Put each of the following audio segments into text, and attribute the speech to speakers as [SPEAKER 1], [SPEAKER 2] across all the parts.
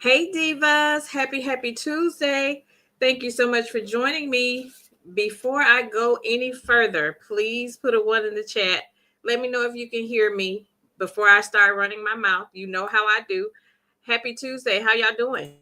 [SPEAKER 1] Hey Divas, happy Tuesday. Thank you so much for joining me. Before I go any further, please put a one in the chat. Let me know if you can hear me before I start running my mouth. You know how I do. Happy Tuesday. How y'all doing?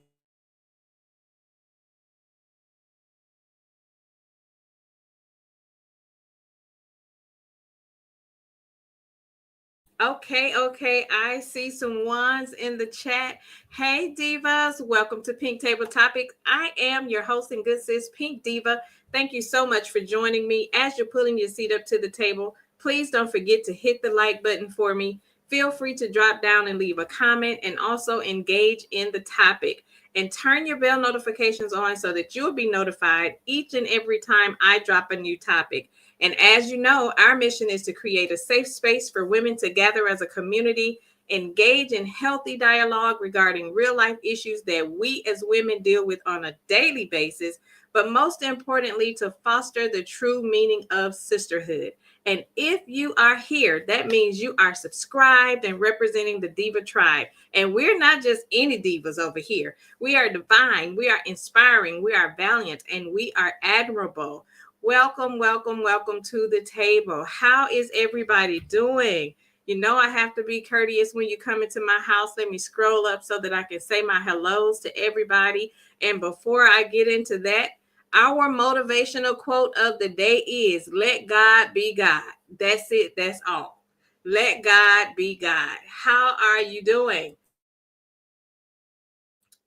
[SPEAKER 1] Okay. I see some ones in the chat. Hey, Divas. Welcome to Pink Table Topics. I am your host and good sis, Pink Diva. Thank you so much for joining me. As you're pulling your seat up to the table, please don't forget to hit the like button for me. Feel free to drop down and leave a comment and also engage in the topic. And turn your bell notifications on so that you'll be notified each and every time I drop a new topic. And as you know, our mission is to create a safe space for women to gather as a community, engage in healthy dialogue regarding real life issues that we as women deal with on a daily basis, but most importantly, to foster the true meaning of sisterhood. And if you are here, that means you are subscribed and representing the Diva Tribe. And we're not just any divas over here. We are divine, we are inspiring, we are valiant, and we are admirable. Welcome to the table. How is everybody doing? You know, I have to be courteous when you come into my house. Let me scroll up so that I can say my hellos to everybody. And before I get into that, our motivational quote of the day is let God be God. That's it. That's all. Let God be God. How are you doing?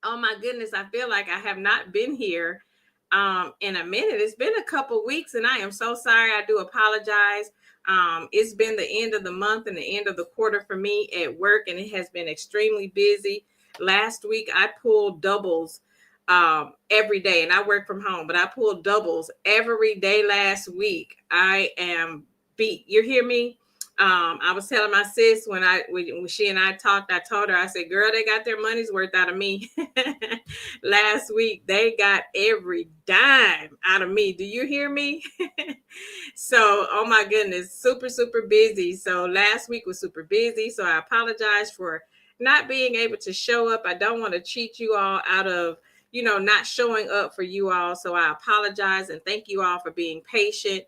[SPEAKER 1] Oh my goodness, I feel like I have not been here in a minute. It's been a couple weeks and I am so sorry. I do apologize. It's been the end of the month and the end of the quarter for me at work, and it has been extremely busy. Last week I pulled doubles every day, and I work from home, but I pulled doubles every day last week. I am beat. You hear me? I was telling my sis when she and I talked, I told her, I said, girl, they got their money's worth out of me. Last week, they got every dime out of me. Do you hear me? So, oh my goodness, super busy. So last week was super busy. So I apologize for not being able to show up. I don't want to cheat you all out of, not showing up for you all. So I apologize and thank you all for being patient.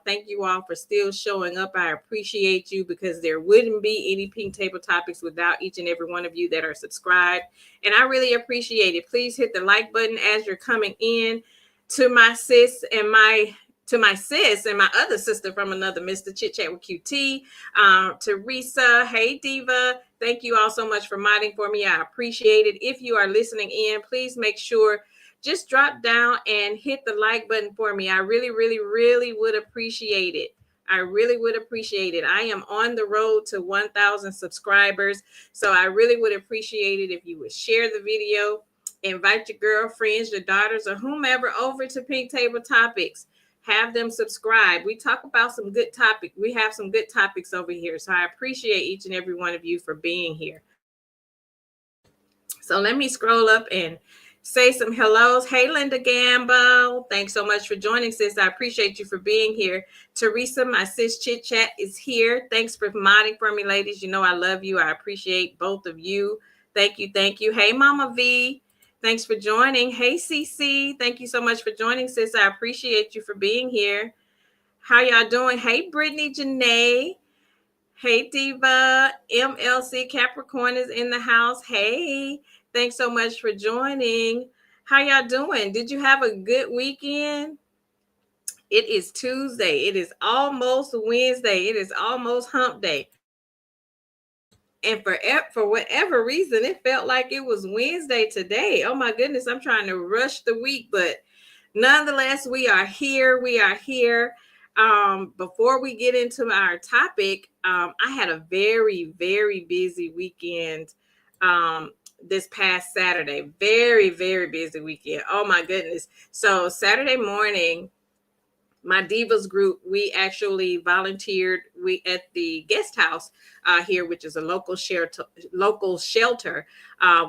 [SPEAKER 1] Thank you all for still showing up. I appreciate you because there wouldn't be any Pink Table Topics without each and every one of you that are subscribed. And I really appreciate it. Please hit the like button as you're coming in. To my sis and my other sister from another Mr. Chit Chat with QT, Teresa. Hey, Diva. Thank you all so much for modding for me. I appreciate it. If you are listening in, please make sure just drop down and hit the like button for me. I really would appreciate it. I really would appreciate it. I am on the road to 1,000 subscribers. So I really would appreciate it if you would share the video, invite your girlfriends, your daughters, or whomever over to Pink Table Topics. Have them subscribe. We talk about some good topics. We have some good topics over here. So I appreciate each and every one of you for being here. So let me scroll up and say some hellos. Hey, Linda Gamble. Thanks so much for joining, sis. I appreciate you for being here. Teresa, my sis Chit Chat is here. Thanks for modding for me, ladies. You know I love you. I appreciate both of you. Thank you. Hey, Mama V. Thanks for joining. Hey, CC. Thank you so much for joining, sis. I appreciate you for being here. How y'all doing? Hey, Brittany Janae. Hey, Diva. MLC Capricorn is in the house. Hey, thanks so much for joining. How y'all doing? Did you have a good weekend? It is Tuesday. It is almost Wednesday. It is almost hump day. And for whatever reason, it felt like it was Wednesday today. Oh my goodness, I'm trying to rush the week, but nonetheless, we are here. Before we get into our topic, I had a very busy weekend this past Saturday. Very busy weekend. Oh my goodness. So Saturday morning, my Divas group, we actually volunteered at the guest house here, which is a local shelter.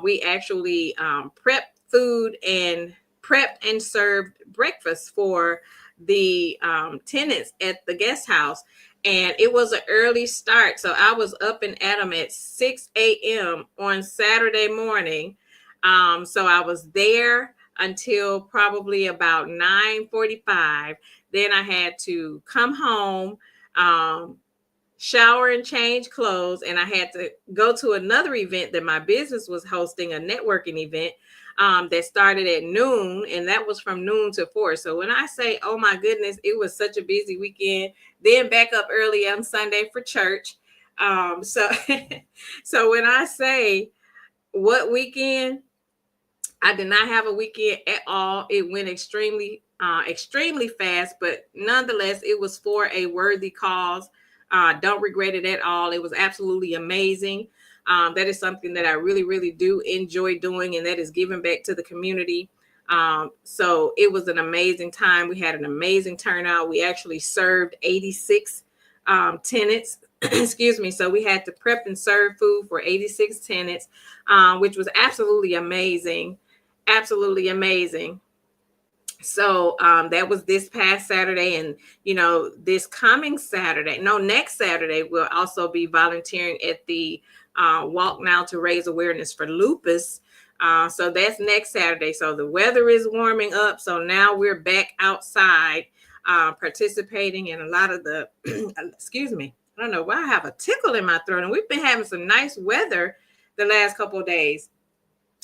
[SPEAKER 1] We actually prepped and served breakfast for the tenants at the guest house. And it was an early start. So I was up and at them at 6 a.m. on Saturday morning. So I was there until probably about 9:45. Then I had to come home, um, shower and change clothes, and I had to go to another event that my business was hosting, a networking event that started at noon, and that was from noon to 4. So when I say, oh my goodness, it was such a busy weekend. Then back up early on Sunday for church. So so when I say what weekend, I did not have a weekend at all. It went extremely fast, but nonetheless, it was for a worthy cause. Don't regret it at all. It was absolutely amazing. That is something that I really, really do enjoy doing, and that is giving back to the community. So it was an amazing time. We had an amazing turnout. We actually served 86 tenants. Excuse me. So we had to prep and serve food for 86 tenants, which was absolutely amazing. Absolutely amazing. So that was this past Saturday, and this coming Saturday, no, next Saturday, we'll also be volunteering at the Walk Now to raise awareness for lupus. So that's next Saturday. So the weather is warming up. So now we're back outside participating in a lot of the, excuse me, I don't know why I have a tickle in my throat. And we've been having some nice weather the last couple of days.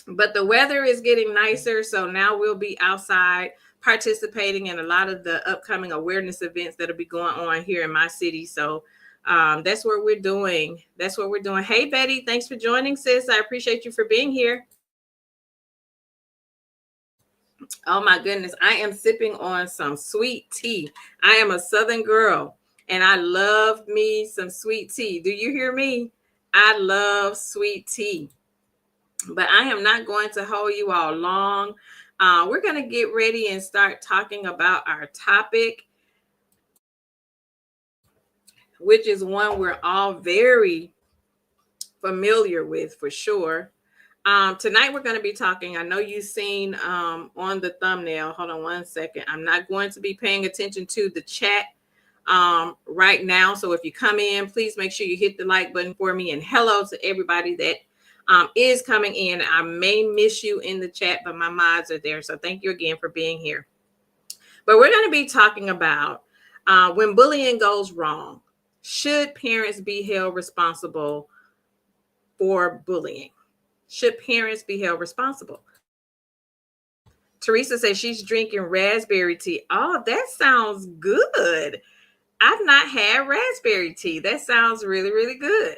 [SPEAKER 1] But the weather is getting nicer, so now we'll be outside participating in a lot of the upcoming awareness events that'll be going on here in my city. So that's what we're doing. That's what we're doing. Hey, Betty, thanks for joining, sis. I appreciate you for being here. Oh my goodness, I am sipping on some sweet tea. I am a Southern girl, and I love me some sweet tea. Do you hear me? I love sweet tea. But I am not going to hold you all long. We're going to get ready and start talking about our topic, which is one we're all very familiar with for sure. Tonight we're going to be talking. I know you've seen on the thumbnail. Hold on one second. I'm not going to be paying attention to the chat right now. So if you come in, please make sure you hit the like button for me. And hello to everybody that is coming in. I may miss you in the chat, but my mods are there. So thank you again for being here. But we're going to be talking about when bullying goes wrong. Should parents be held responsible for bullying? Should parents be held responsible? Teresa says she's drinking raspberry tea. Oh, that sounds good. I've not had raspberry tea. That sounds really, really good.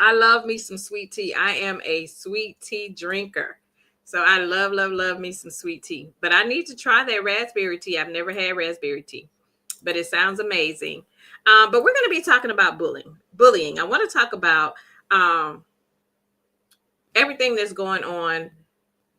[SPEAKER 1] I love me some sweet tea. I am a sweet tea drinker. So I love me some sweet tea. But I need to try that raspberry tea. I've never had raspberry tea, but it sounds amazing. But we're going to be talking about bullying. I want to talk about everything that's going on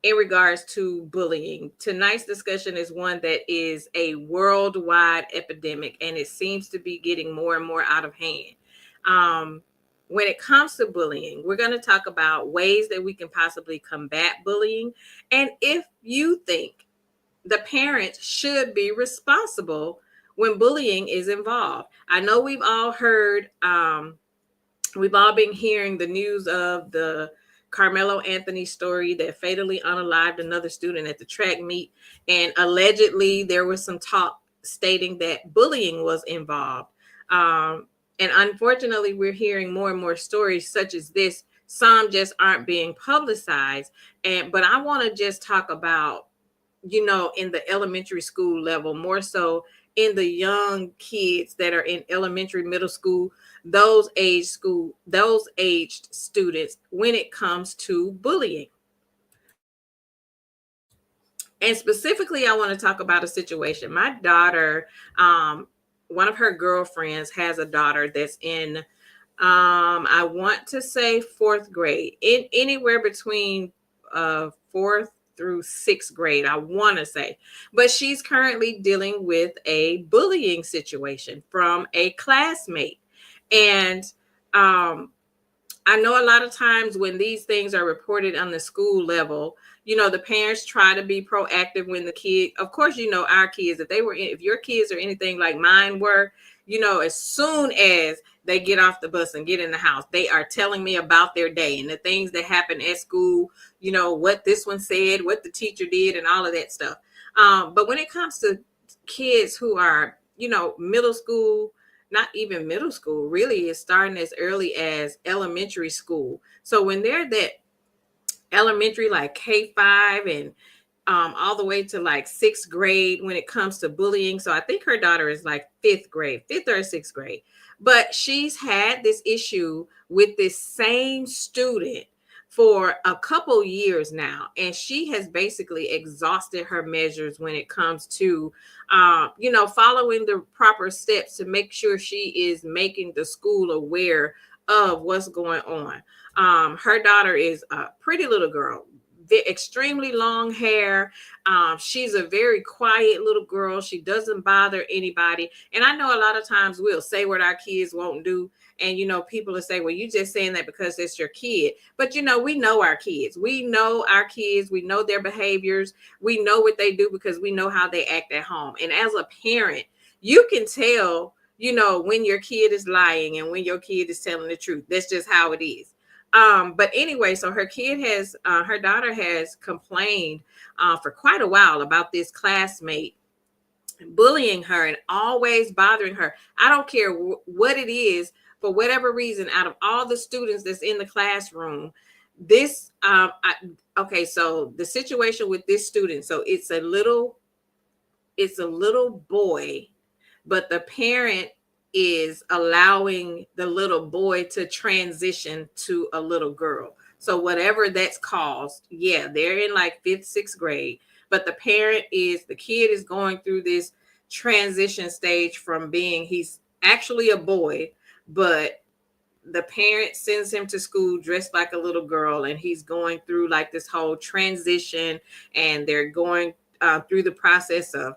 [SPEAKER 1] in regards to bullying. Tonight's discussion is one that is a worldwide epidemic, and it seems to be getting more and more out of hand. When it comes to bullying, we're going to talk about ways that we can possibly combat bullying, and if you think the parents should be responsible when bullying is involved. I know we've all heard, we've all been hearing the news of the Carmelo Anthony story that fatally unalived another student at the track meet. And allegedly there was some talk stating that bullying was involved. And unfortunately, we're hearing more and more stories such as this. Some just aren't being publicized. But I want to just talk about, in the elementary school level, more so in the young kids that are in elementary, middle school, those aged students when it comes to bullying. And specifically, I want to talk about a situation. My daughter, one of her girlfriends has a daughter that's in, I want to say fourth grade, in anywhere between fourth through sixth grade, I want to say. But she's currently dealing with a bullying situation from a classmate. And I know a lot of times when these things are reported on the school level, The parents try to be proactive when the kid, of course, our kids, if your kids are anything like mine were, as soon as they get off the bus and get in the house, they are telling me about their day and the things that happen at school, what this one said, what the teacher did, and all of that stuff. But when it comes to kids who are, middle school, not even middle school, really is starting as early as elementary school. So when they're that elementary, like K-5 and all the way to like sixth grade when it comes to bullying. So I think her daughter is like fifth or sixth grade. But she's had this issue with this same student for a couple years now. And she has basically exhausted her measures when it comes to, following the proper steps to make sure she is making the school aware of what's going on. Her daughter is a pretty little girl, extremely long hair. She's a very quiet little girl. She doesn't bother anybody. And I know a lot of times we'll say what our kids won't do. And, people will say, well, you just saying that because it's your kid. But, we know our kids. We know our kids. We know their behaviors. We know what they do because we know how they act at home. And as a parent, you can tell, when your kid is lying and when your kid is telling the truth. That's just how it is. But anyway, so her daughter has complained for quite a while about this classmate bullying her and always bothering her. I don't care what it is, for whatever reason, out of all the students that's in the classroom, so the situation with this student, so it's a little boy, but the parent is allowing the little boy to transition to a little girl. So whatever that's caused, they're in like fifth, sixth grade, but the kid is going through this transition stage from he's actually a boy, but the parent sends him to school dressed like a little girl, and he's going through like this whole transition, and they're going through the process of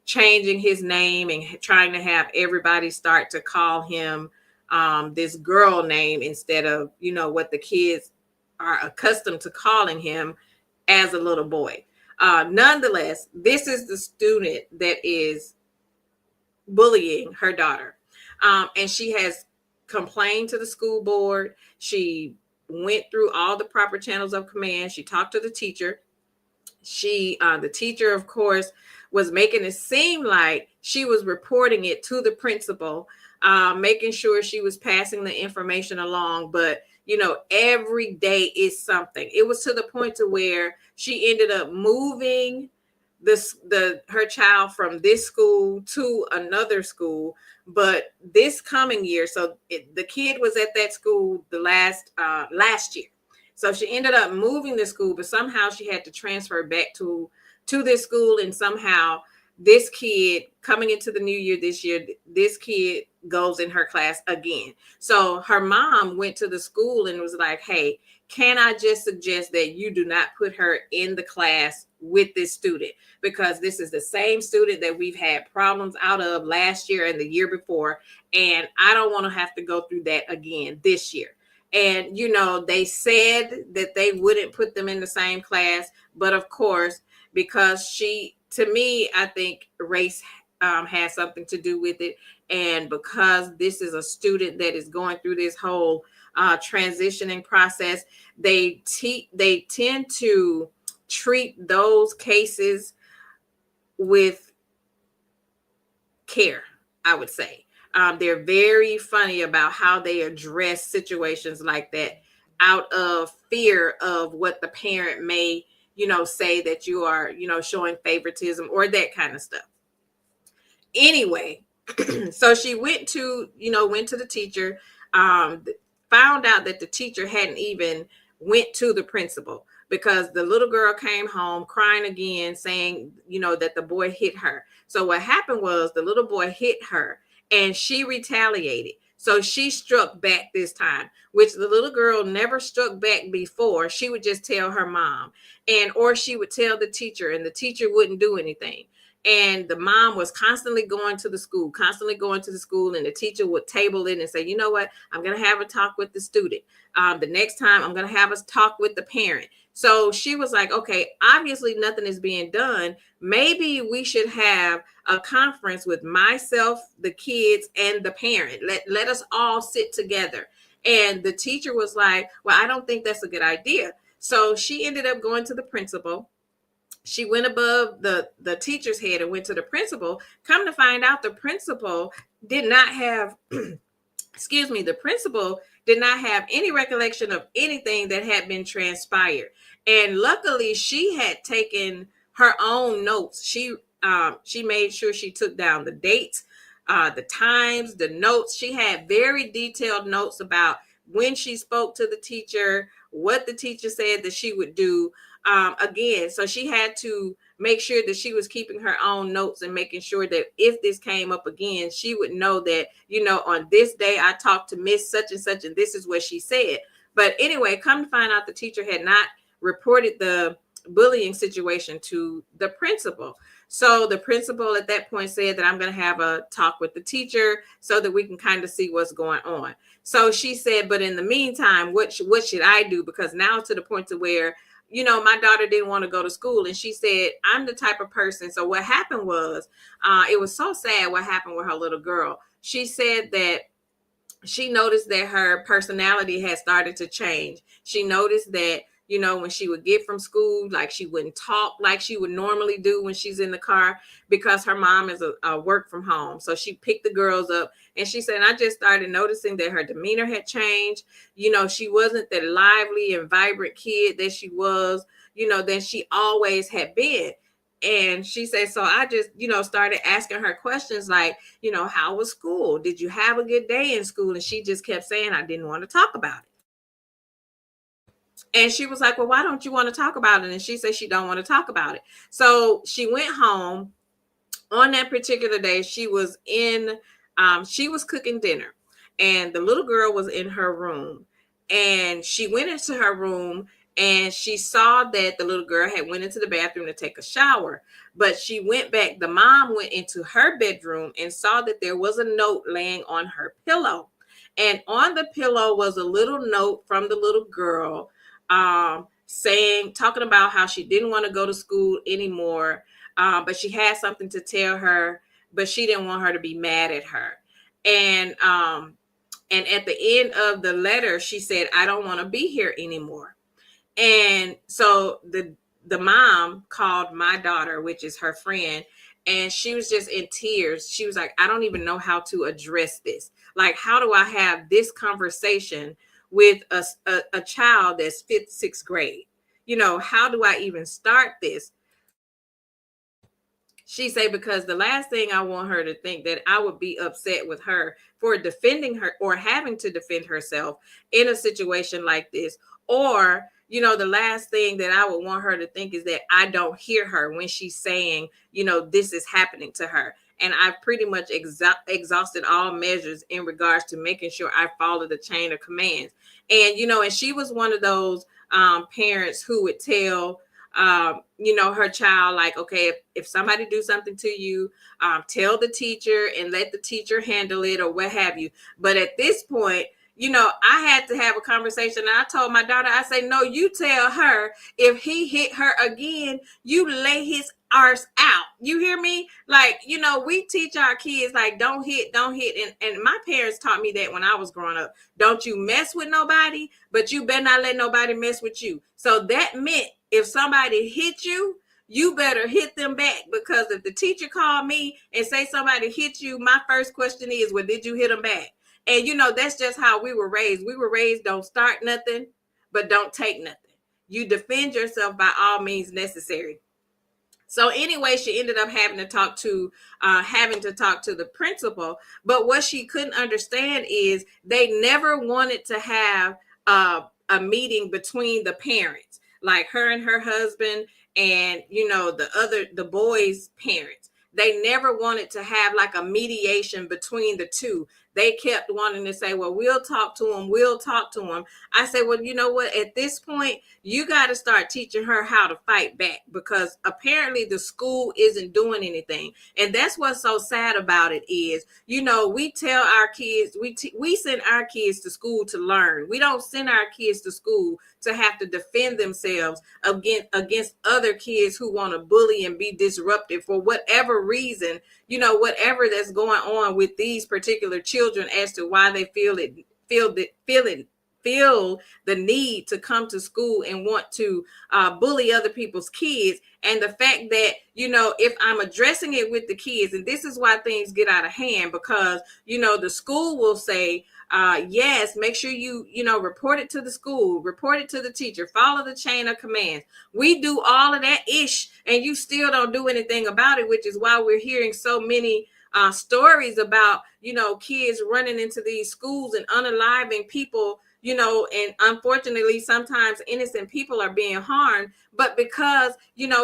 [SPEAKER 1] changing his name and trying to have everybody start to call him this girl name instead of, what the kids are accustomed to calling him as a little boy. Nonetheless, this is the student that is bullying her daughter. And she has complained to the school board. She went through all the proper channels of command. She talked to the teacher. The teacher, of course, was making it seem like she was reporting it to the principal, making sure she was passing the information along. But, every day is something. It was to the point to where she ended up moving her child from this school to another school. But this coming year, so the kid was at that school the last year. So she ended up moving the school, but somehow she had to transfer back to this school. And somehow this kid, coming into the new year this year, this kid goes in her class again. So her mom went to the school and was like, hey, can I just suggest that you do not put her in the class with this student? Because this is the same student that we've had problems out of last year and the year before. And I don't want to have to go through that again this year. And, they said that they wouldn't put them in the same class. But of course, because to me, I think race has something to do with it. And because this is a student that is going through this whole transitioning process, they tend to treat those cases with care, I would say. They're very funny about how they address situations like that out of fear of what the parent may, say that you are, showing favoritism or that kind of stuff. Anyway, so she went to the teacher, found out that the teacher hadn't even went to the principal, because the little girl came home crying again, saying, that the boy hit her. So what happened was the little boy hit her and she retaliated. So she struck back this time, which the little girl never struck back before. She would just tell her mom, or she would tell the teacher, and the teacher wouldn't do anything. And the mom was constantly going to the school, and the teacher would table it and say, you know what, I'm going to have a talk with the student. The next time I'm going to have us talk with the parent. So she was like, okay, obviously nothing is being done. Maybe we should have a conference with myself, the kids, and the parent. Let us all sit together. And the teacher was like, well, I don't think that's a good idea. So she ended up going to the principal. She went above the teacher's head and went to the principal. Come to find out, the principal did not have excuse me, the principal did not have any recollection of anything that had been transpired. And luckily, she had taken her own notes. She made sure she took down the dates, the times, the notes. She had very detailed notes about when she spoke to the teacher, what the teacher said that she would do. Again, so she had to make sure that she was keeping her own notes and making sure that if this came up again, she would know that, on this day I talked to Miss such and such, and this is what she said. But anyway, come to find out, the teacher had not reported the bullying situation to the principal. So the principal at that point said that I'm going to have a talk with the teacher so that we can kind of see what's going on. So she said, but in the meantime, what should I do? Because now to the point to where, my daughter didn't want to go to school. And she said, I'm the type of person. So what happened was, it was so sad what happened with her little girl. She said that she noticed that her personality had started to change. She noticed that, when she would get from school, like she wouldn't talk like she would normally do when she's in the car, because her mom is a work from home. So she picked the girls up, and she said, I just started noticing that her demeanor had changed. She wasn't the lively and vibrant kid that she was, than she always had been. And she said, so I just, started asking her questions like, how was school? Did you have a good day in school? And she just kept saying, I didn't want to talk about it. And she was like, well, why don't you want to talk about it? And she said she don't want to talk about it. So she went home. On that particular day, she was cooking dinner, and the little girl was in her room. And she went into her room, and she saw that the little girl had went into the bathroom to take a shower. But she went back. The mom went into her bedroom and saw that there was a note laying on her pillow. And on the pillow was a little note from the little girl, talking about how she didn't want to go to school anymore, but she had something to tell her, but she didn't want her to be mad at her. And at the end of the letter, she said, I don't want to be here anymore. And so the mom called my daughter, which is her friend, and she was just in tears. She was like, I don't even know how to address this. Like, how do I have this conversation with a child that's fifth, sixth grade? How do I even start this? She said, because the last thing I want her to think that I would be upset with her for defending her or having to defend herself in a situation like this. Or, the last thing that I would want her to think is that I don't hear her when she's saying, this is happening to her. And I've pretty much exhausted all measures in regards to making sure I follow the chain of commands. And, and she was one of those parents who would tell her child, like, okay, if somebody do something to you, tell the teacher and let the teacher handle it or what have you. But at this point, I had to have a conversation, and I told my daughter, I say, no, you tell her if he hit her again, you lay his arse out. You hear me? Like, we teach our kids, like, don't hit. And my parents taught me that when I was growing up. Don't you mess with nobody, but you better not let nobody mess with you. So that meant if somebody hit you, you better hit them back, because if the teacher called me and say somebody hit you, my first question is, well, did you hit them back? And, that's just how we were raised. We were raised, don't start nothing, but don't take nothing. You defend yourself by all means necessary. So anyway, she ended up having to talk to the principal. But what she couldn't understand is they never wanted to have a meeting between the parents, like her and her husband and, the boys' parents. They never wanted to have like a mediation between the two. They kept wanting to say, well, we'll talk to him. We'll talk to him. I said, well, you know what? At this point, you got to start teaching her how to fight back, because apparently the school isn't doing anything. And that's what's so sad about it is, we tell our kids, we send our kids to school to learn. We don't send our kids to school to have to defend themselves against other kids who want to bully and be disruptive for whatever reason, whatever that's going on with these particular children as to why they feel the need to come to school and want to bully other people's kids. And the fact that, if I'm addressing it with the kids, and this is why things get out of hand, because, the school will say, yes, make sure you report it to the school, report it to the teacher, follow the chain of commands. We do all of that ish, and you still don't do anything about it, which is why we're hearing so many stories about, kids running into these schools and unaliving people, and unfortunately, sometimes innocent people are being harmed. But because,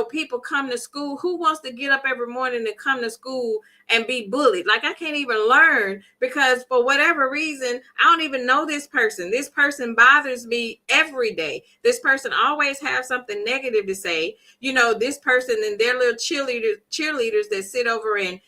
[SPEAKER 1] people come to school, who wants to get up every morning and come to school and be bullied? Like, I can't even learn because for whatever reason, I don't even know this person. This person bothers me every day. This person always has something negative to say. This person and their little cheerleaders that sit over and,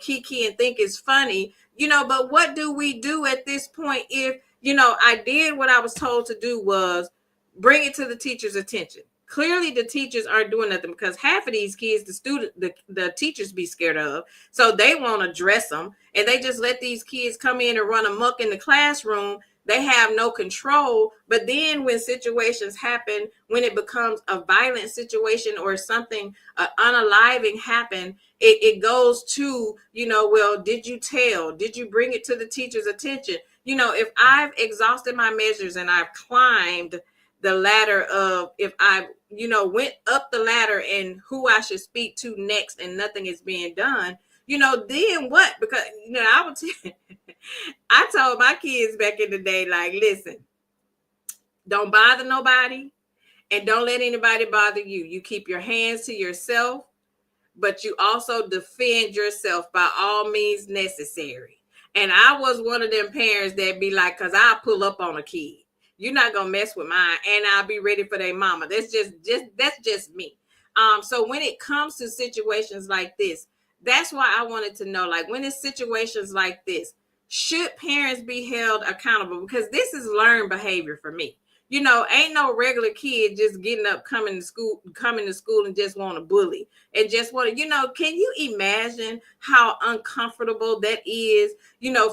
[SPEAKER 1] kiki and think it's funny, but what do we do at this point if, I did what I was told to do was bring it to the teacher's attention. Clearly, the teachers aren't doing nothing because half of these kids, the teachers be scared of, so they won't address them, and they just let these kids come in and run amok in the classroom. They have no control. But then when situations happen, when it becomes a violent situation or something unaliving happen, it goes to, well, did you tell? Did you bring it to the teacher's attention? If I've exhausted my measures and I've climbed the ladder of, if I, went up the ladder and who I should speak to next and nothing is being done, then what? Because, I told my kids back in the day, like, listen, don't bother nobody and don't let anybody bother you. You keep your hands to yourself, but you also defend yourself by all means necessary. And I was one of them parents that be like, because I'll pull up on a kid. You're not going to mess with mine, and I'll be ready for their mama. That's just me. So when it comes to situations like this, that's why I wanted to know, like, when it's situations like this, should parents be held accountable? Because this is learned behavior for me. Ain't no regular kid just getting up, coming to school and just want to bully and just want to, can you imagine how uncomfortable that is,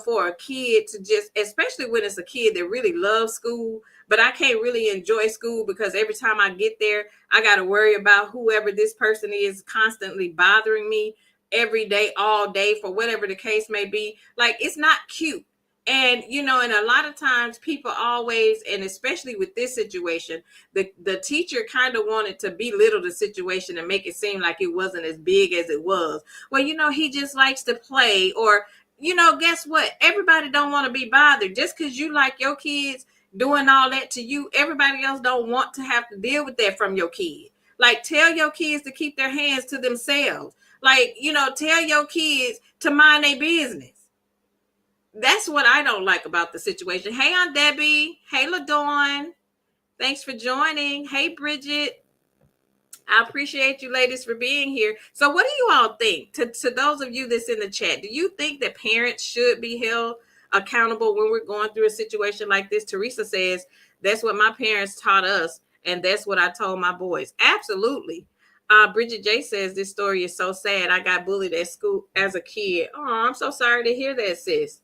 [SPEAKER 1] for a kid to just, especially when it's a kid that really loves school, but I can't really enjoy school because every time I get there, I got to worry about whoever this person is constantly bothering me every day, all day, for whatever the case may be. Like, it's not cute. And, and a lot of times people always, and especially with this situation, the teacher kind of wanted to belittle the situation and make it seem like it wasn't as big as it was. Well, he just likes to play, or, guess what? Everybody don't want to be bothered. Just because you like your kids doing all that to you, everybody else don't want to have to deal with that from your kid. Like, tell your kids to keep their hands to themselves. Like, tell your kids to mind their business. That's what I don't like about the situation. Hey, Aunt Debbie. Hey, LaDawn. Thanks for joining. Hey, Bridget. I appreciate you ladies for being here. So what do you all think? To those of you that's in the chat, do you think that parents should be held accountable when we're going through a situation like this? Teresa says, that's what my parents taught us, and that's what I told my boys. Absolutely. Bridget J says, this story is so sad. I got bullied at school as a kid. Oh, I'm so sorry to hear that, sis.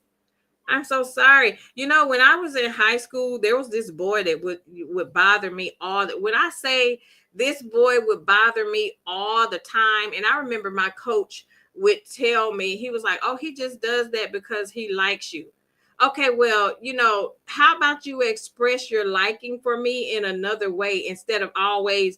[SPEAKER 1] I'm so sorry. When I was in high school, there was this boy that would bother me when I say this boy would bother me all the time. And I remember my coach would tell me, he was like, oh, he just does that because he likes you. Okay, well, how about you express your liking for me in another way instead of always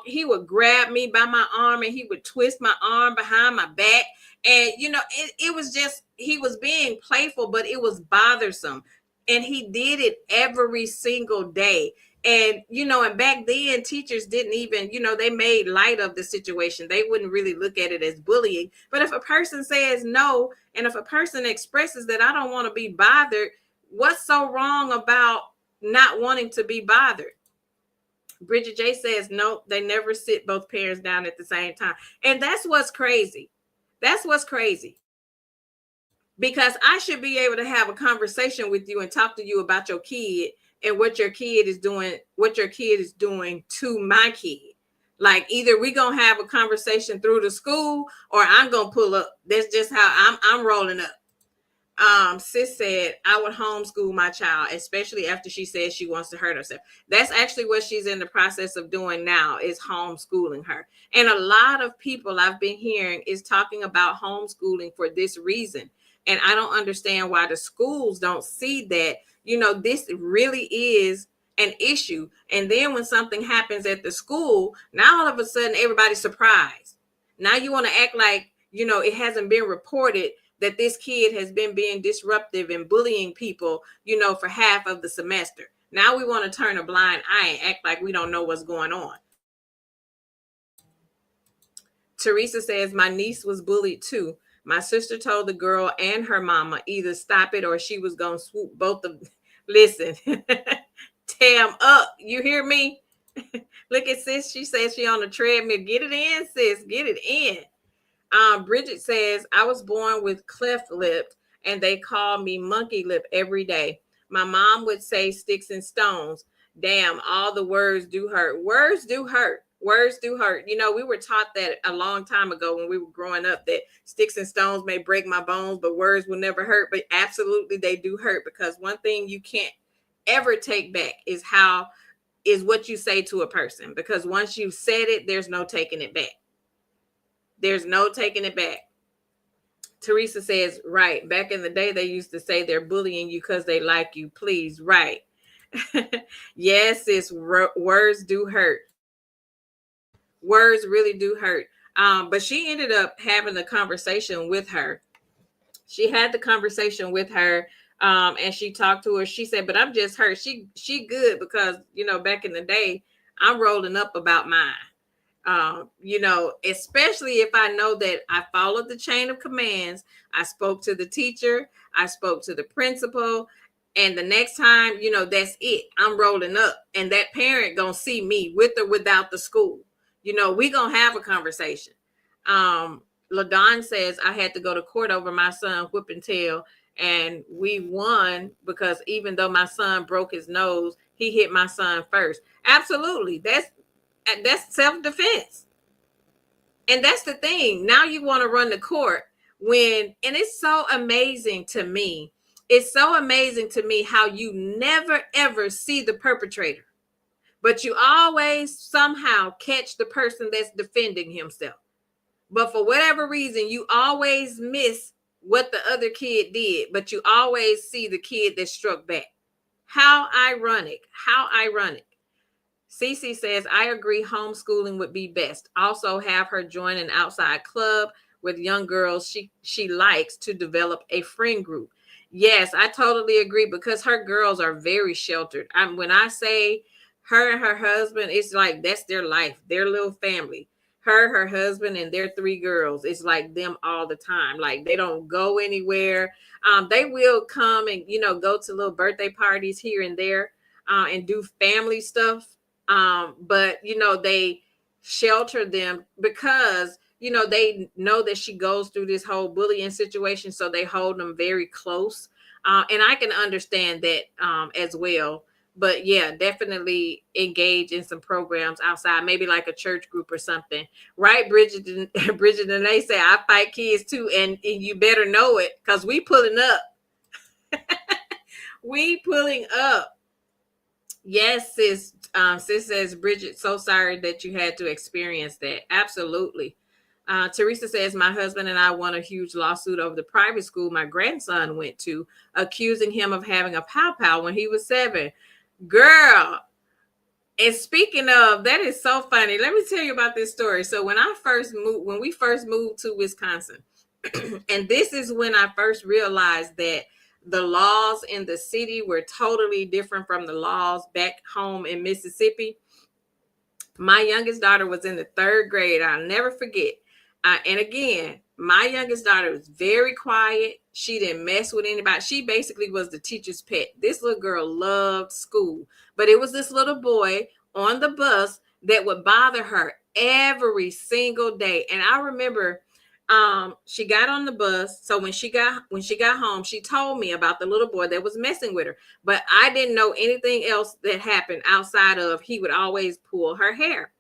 [SPEAKER 1] he would grab me by my arm and he would twist my arm behind my back. And, it was just, he was being playful, but it was bothersome. And he did it every single day. And, and back then teachers didn't even, they made light of the situation. They wouldn't really look at it as bullying. But if a person says no, and if a person expresses that I don't want to be bothered, what's so wrong about not wanting to be bothered? Bridget J says, no, they never sit both parents down at the same time. And that's what's crazy. That's what's crazy. Because I should be able to have a conversation with you and talk to you about your kid and what your kid is doing to my kid. Like, either we gonna have a conversation through the school, or I'm gonna pull up. That's just how I'm rolling up. Sis said, I would homeschool my child, especially after she says she wants to hurt herself. That's actually what she's in the process of doing now, is homeschooling her. And a lot of people I've been hearing is talking about homeschooling for this reason. And I don't understand why the schools don't see that, this really is an issue. And then when something happens at the school, now all of a sudden everybody's surprised. Now you want to act like, it hasn't been reported that this kid has been being disruptive and bullying people, for half of the semester. Now we want to turn a blind eye and act like we don't know what's going on. Teresa says, my niece was bullied too. My sister told the girl and her mama either stop it or she was going to swoop both of them. Listen, Tam up. You hear me? Look at sis. She says she on the treadmill. Get it in, sis. Get it in. Bridget says, I was born with cleft lip and they call me monkey lip every day. My mom would say sticks and stones. Damn, all the words do hurt. Words do hurt. Words do hurt. We were taught that a long time ago when we were growing up, that sticks and stones may break my bones, but words will never hurt. But absolutely they do hurt, because one thing you can't ever take back is what you say to a person, because once you've said it, there's no taking it back. There's no taking it back. Teresa says, right. Back in the day, they used to say they're bullying you because they like you. Please, right. Yes, it's words do hurt. Words really do hurt. But she ended up having a conversation with her. She had the conversation with her, and she talked to her. She said, but I'm just hurt. She good because, back in the day, I'm rolling up about mine. Especially if I know that I followed the chain of commands. I spoke to the teacher, I spoke to the principal, and the next time, that's it. I'm rolling up, and that parent gonna see me with or without the school. We gonna have a conversation. LaDon says, I had to go to court over my son whipping tail, and we won because even though my son broke his nose, he hit my son first. Absolutely. That's self-defense. And that's the thing. Now you want to run the court and it's so amazing to me. It's so amazing to me how you never, ever see the perpetrator, but you always somehow catch the person that's defending himself. But for whatever reason, you always miss what the other kid did, but you always see the kid that struck back. How ironic. How ironic. Cece says, I agree, homeschooling would be best. Also have her join an outside club with young girls she likes to develop a friend group. Yes, I totally agree, because her girls are very sheltered. When I say her and her husband, it's like that's their life, their little family. Her husband, and their 3 girls. It's like them all the time. Like they don't go anywhere. They will come and, go to little birthday parties here and there and do family stuff. But they shelter them because they know that she goes through this whole bullying situation, so they hold them very close, and I can understand that as well. But yeah, definitely engage in some programs outside, maybe like a church group or something, right? Bridget and they say I fight kids too, and you better know it, because we pulling up. We pulling up. Yes, sis. Sis says, Bridget, so sorry that you had to experience that. Absolutely. Teresa says, my husband and I won a huge lawsuit over the private school my grandson went to, accusing him of having a pow-pow when he was 7. Girl. And speaking of, that is so funny. Let me tell you about this story. So when we first moved to Wisconsin, and this is when I first realized that The laws in the city were totally different from the laws back home in Mississippi. My youngest daughter was in the 3rd grade. I'll never forget. And again, my youngest daughter was very quiet. She didn't mess with anybody. She basically was the teacher's pet. This little girl loved school, but it was this little boy on the bus that would bother her every single day. And I remember she got on the bus. So when she got home, she told me about the little boy that was messing with her. But I didn't know anything else that happened outside of he would always pull her hair.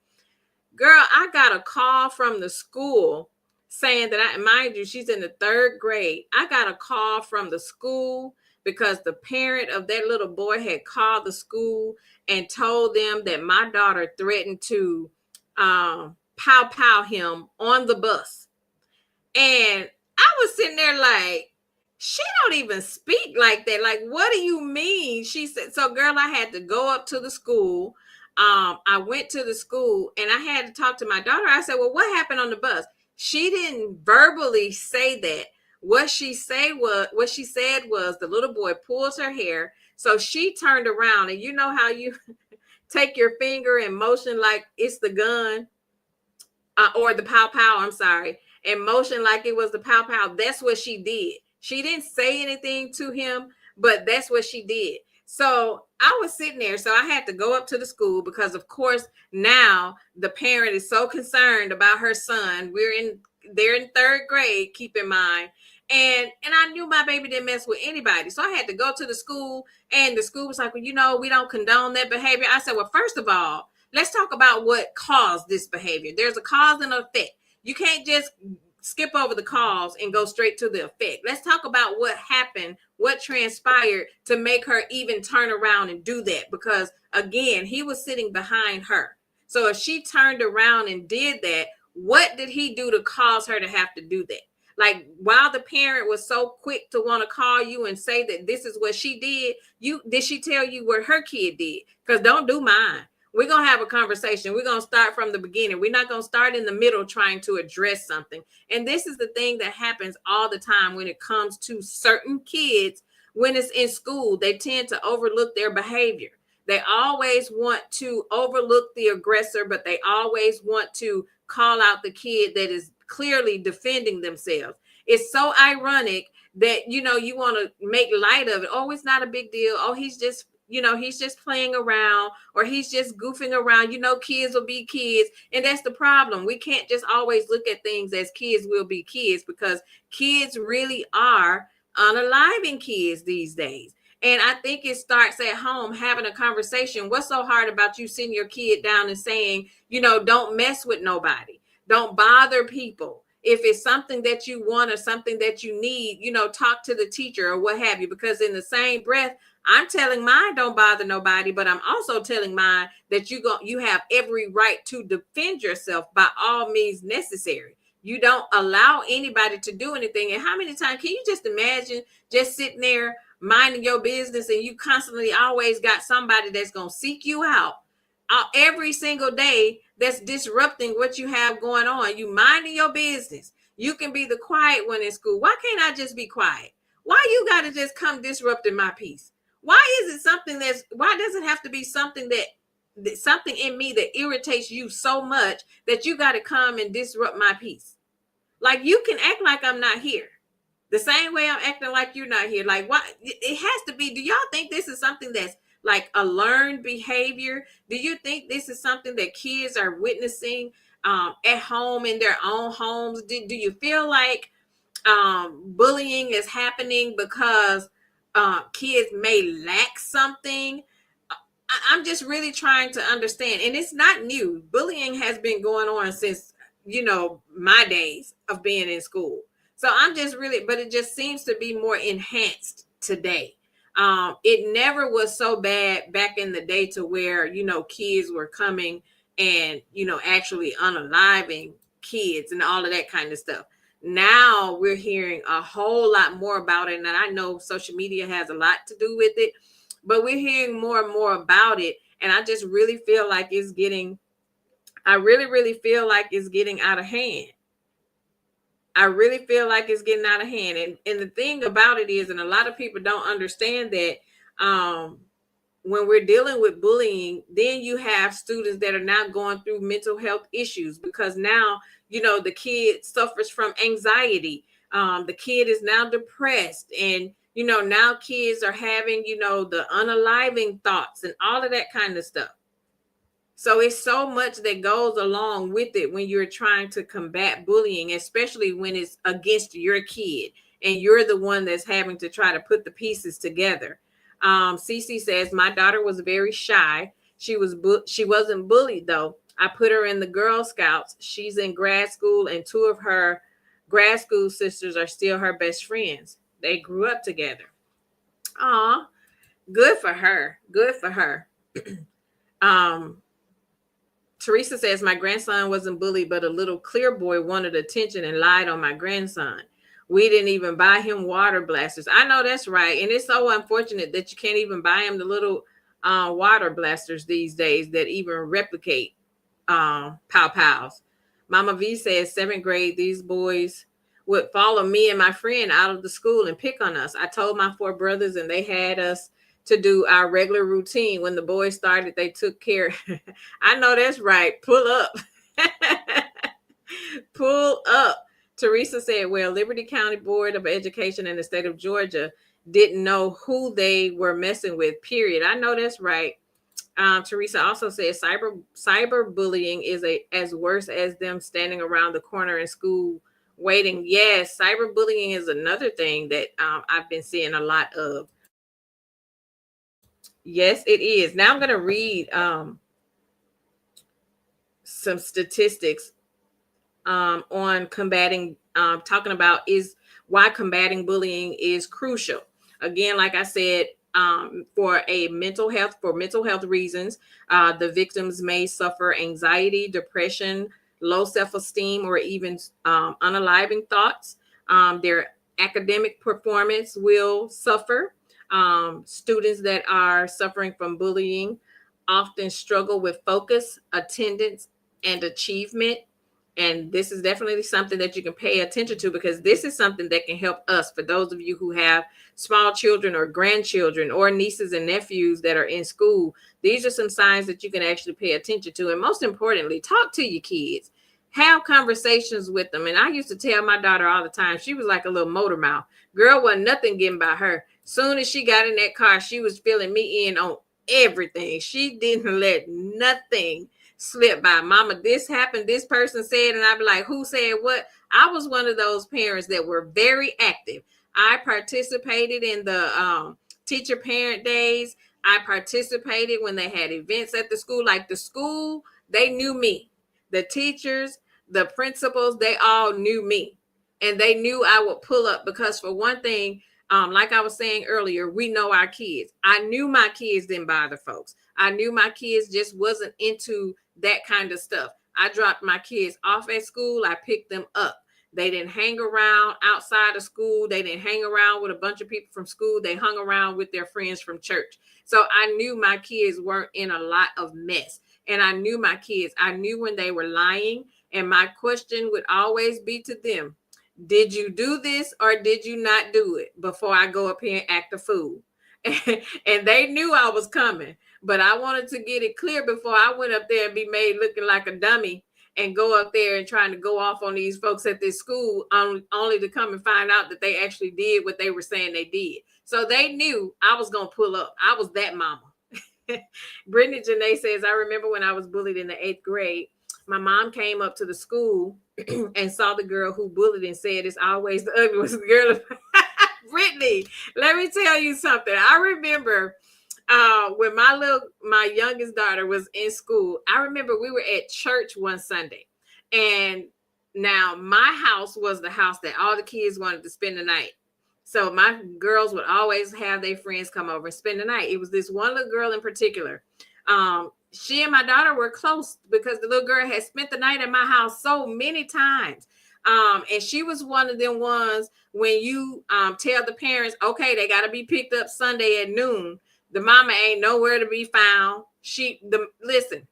[SPEAKER 1] Girl, I got a call from the school saying that, mind you, she's in the 3rd grade. I got a call from the school because the parent of that little boy had called the school and told them that my daughter threatened to pow him on the bus. And I was sitting there like, she don't even speak like that. Like, what do you mean? She said, so girl, I had to go up to the school. I went to the school and I had to talk to my daughter. I said, well, what happened on the bus? She didn't verbally say that. What she said was the little boy pulls her hair. So she turned around, and you know how you take your finger and motion like it's the gun or the pow, I'm sorry, and motion like it was the pow. That's what she did. She didn't say anything to him, but that's what she did. So I was sitting there. So I had to go up to the school because, of course, now the parent is so concerned about her son. They're in 3rd grade, keep in mind. And I knew my baby didn't mess with anybody. So I had to go to the school, and the school was like, well, we don't condone that behavior. I said, well, first of all, let's talk about what caused this behavior. There's a cause and effect. You can't just skip over the cause and go straight to the effect. Let's talk about what happened, what transpired to make her even turn around and do that. Because again, he was sitting behind her. So if she turned around and did that, what did he do to cause her to have to do that? Like, while the parent was so quick to want to call you and say that this is what she did, did she tell you what her kid did? Because don't do mine. We're going to have a conversation. We're going to start from the beginning. We're not going to start in the middle trying to address something. And this is the thing that happens all the time when it comes to certain kids. When it's in school, they tend to overlook their behavior. They always want to overlook the aggressor, but they always want to call out the kid that is clearly defending themselves. It's so ironic that, you want to make light of it. Oh, it's not a big deal. Oh, he's just playing around, or he's just goofing around. Kids will be kids. And that's the problem. We can't just always look at things as kids will be kids, because kids really are unaliving kids these days. And I think it starts at home, having a conversation. What's so hard about you sitting your kid down and saying, don't mess with nobody. Don't bother people. If it's something that you want or something that you need, talk to the teacher or what have you. Because in the same breath, I'm telling mine don't bother nobody, but I'm also telling mine that you have every right to defend yourself by all means necessary. You don't allow anybody to do anything. And how many times can you just imagine just sitting there minding your business, and you constantly always got somebody that's going to seek you out every single day, that's disrupting what you have going on. You minding your business. You can be the quiet one in school. Why can't I just be quiet? Why you got to just come disrupting my peace? Why is it why does it have to be something something in me that irritates you so much that you got to come and disrupt my peace? Like, you can act like I'm not here the same way I'm acting like you're not here. Like, why? It has to be. Do y'all think this is something that's like a learned behavior? Do you think this is something that kids are witnessing at home, in their own homes? Do you feel like bullying is happening because kids may lack something? I'm just really trying to understand. And it's not new. Bullying has been going on since, my days of being in school. So but it just seems to be more enhanced today. It never was so bad back in the day to where, kids were coming and, actually unaliving kids and all of that kind of stuff. Now we're hearing a whole lot more about it. And I know social media has a lot to do with it, but we're hearing more and more about it. And I just really feel like it's getting out of hand. I really feel like it's getting out of hand. And the thing about it is, and a lot of people don't understand that when we're dealing with bullying, then you have students that are now going through mental health issues because now, the kid suffers from anxiety. The kid is now depressed, and now kids are having, the unaliving thoughts and all of that kind of stuff. So it's so much that goes along with it when you're trying to combat bullying, especially when it's against your kid and you're the one that's having to try to put the pieces together. Cece says, my daughter was very shy. She wasn't bullied though. I put her in the Girl Scouts. She's in grad school, and two of her grad school sisters are still her best friends. They grew up together. Aw, good for her. Good for her. Teresa says, my grandson wasn't bullied, but a little clear boy wanted attention and lied on my grandson. We didn't even buy him water blasters. I know that's right. And it's so unfortunate that you can't even buy him the little water blasters these days that even replicate pow pows. Mama V says, 7th grade, these boys would follow me and my friend out of the school and pick on us. I told my 4 brothers, and they had us to do our regular routine. When the boys started, they took care. I know that's right. Pull up. Pull up. Teresa said, well, Liberty County Board of Education in the state of Georgia didn't know who they were messing with, period. I know that's right. Teresa also says cyber bullying is as worse as them standing around the corner in school waiting. Yes, cyber bullying is another thing that I've been seeing a lot of. Yes, it is. Now I'm going to read some statistics on combating, talking about is why combating bullying is crucial. Again, like I said, for mental health reasons, the victims may suffer anxiety, depression, low self-esteem, or even unaliving thoughts. Their academic performance will suffer. Students that are suffering from bullying often struggle with focus, attendance, and achievement. And this is definitely something that you can pay attention to, because this is something that can help us. For those of you who have small children or grandchildren or nieces and nephews that are in school, these are some signs that you can actually pay attention to. And most importantly, talk to your kids. Have conversations with them. And I used to tell my daughter all the time, she was like a little motor mouth. Girl, wasn't nothing getting by her. Soon as she got in that car, she was filling me in on everything. She didn't let nothing slip by. Mama, this happened, this person said, and I'd be like, who said what? I was one of those parents that were very active. I participated in the teacher parent days. I participated when they had events at the school. Like the school, they knew me. The teachers, the principals, they all knew me. And they knew I would pull up because, for one thing, like I was saying earlier, we know our kids. I knew my kids didn't bother folks. I knew my kids just wasn't into that kind of stuff. I dropped my kids off at school. I picked them up. They didn't hang around outside of school. They didn't hang around with a bunch of people from school. They hung around with their friends from church. So I knew my kids weren't in a lot of mess. And I knew my kids. I knew when they were lying. And my question would always be to them, did you do this or did you not do it before I go up here and act a fool? And they knew I was coming, but I wanted to get it clear before I went up there and be made looking like a dummy and go up there and trying to go off on these folks at this school only to come and find out that they actually did what they were saying they did. So they knew I was going to pull up. I was that mama. Brittany Janae says, I remember when I was bullied in the 8th grade, my mom came up to the school and saw the girl who bullied and said, it's always the ugliest girl. Brittany, let me tell you something. I remember when my youngest daughter was in school, I remember we were at church one Sunday. And now my house was the house that all the kids wanted to spend the night. So my girls would always have their friends come over and spend the night. It was this one little girl in particular. She and my daughter were close because the little girl had spent the night at my house so many times. And she was one of them ones when you tell the parents, okay, they got to be picked up Sunday at noon. The mama ain't nowhere to be found. Listen,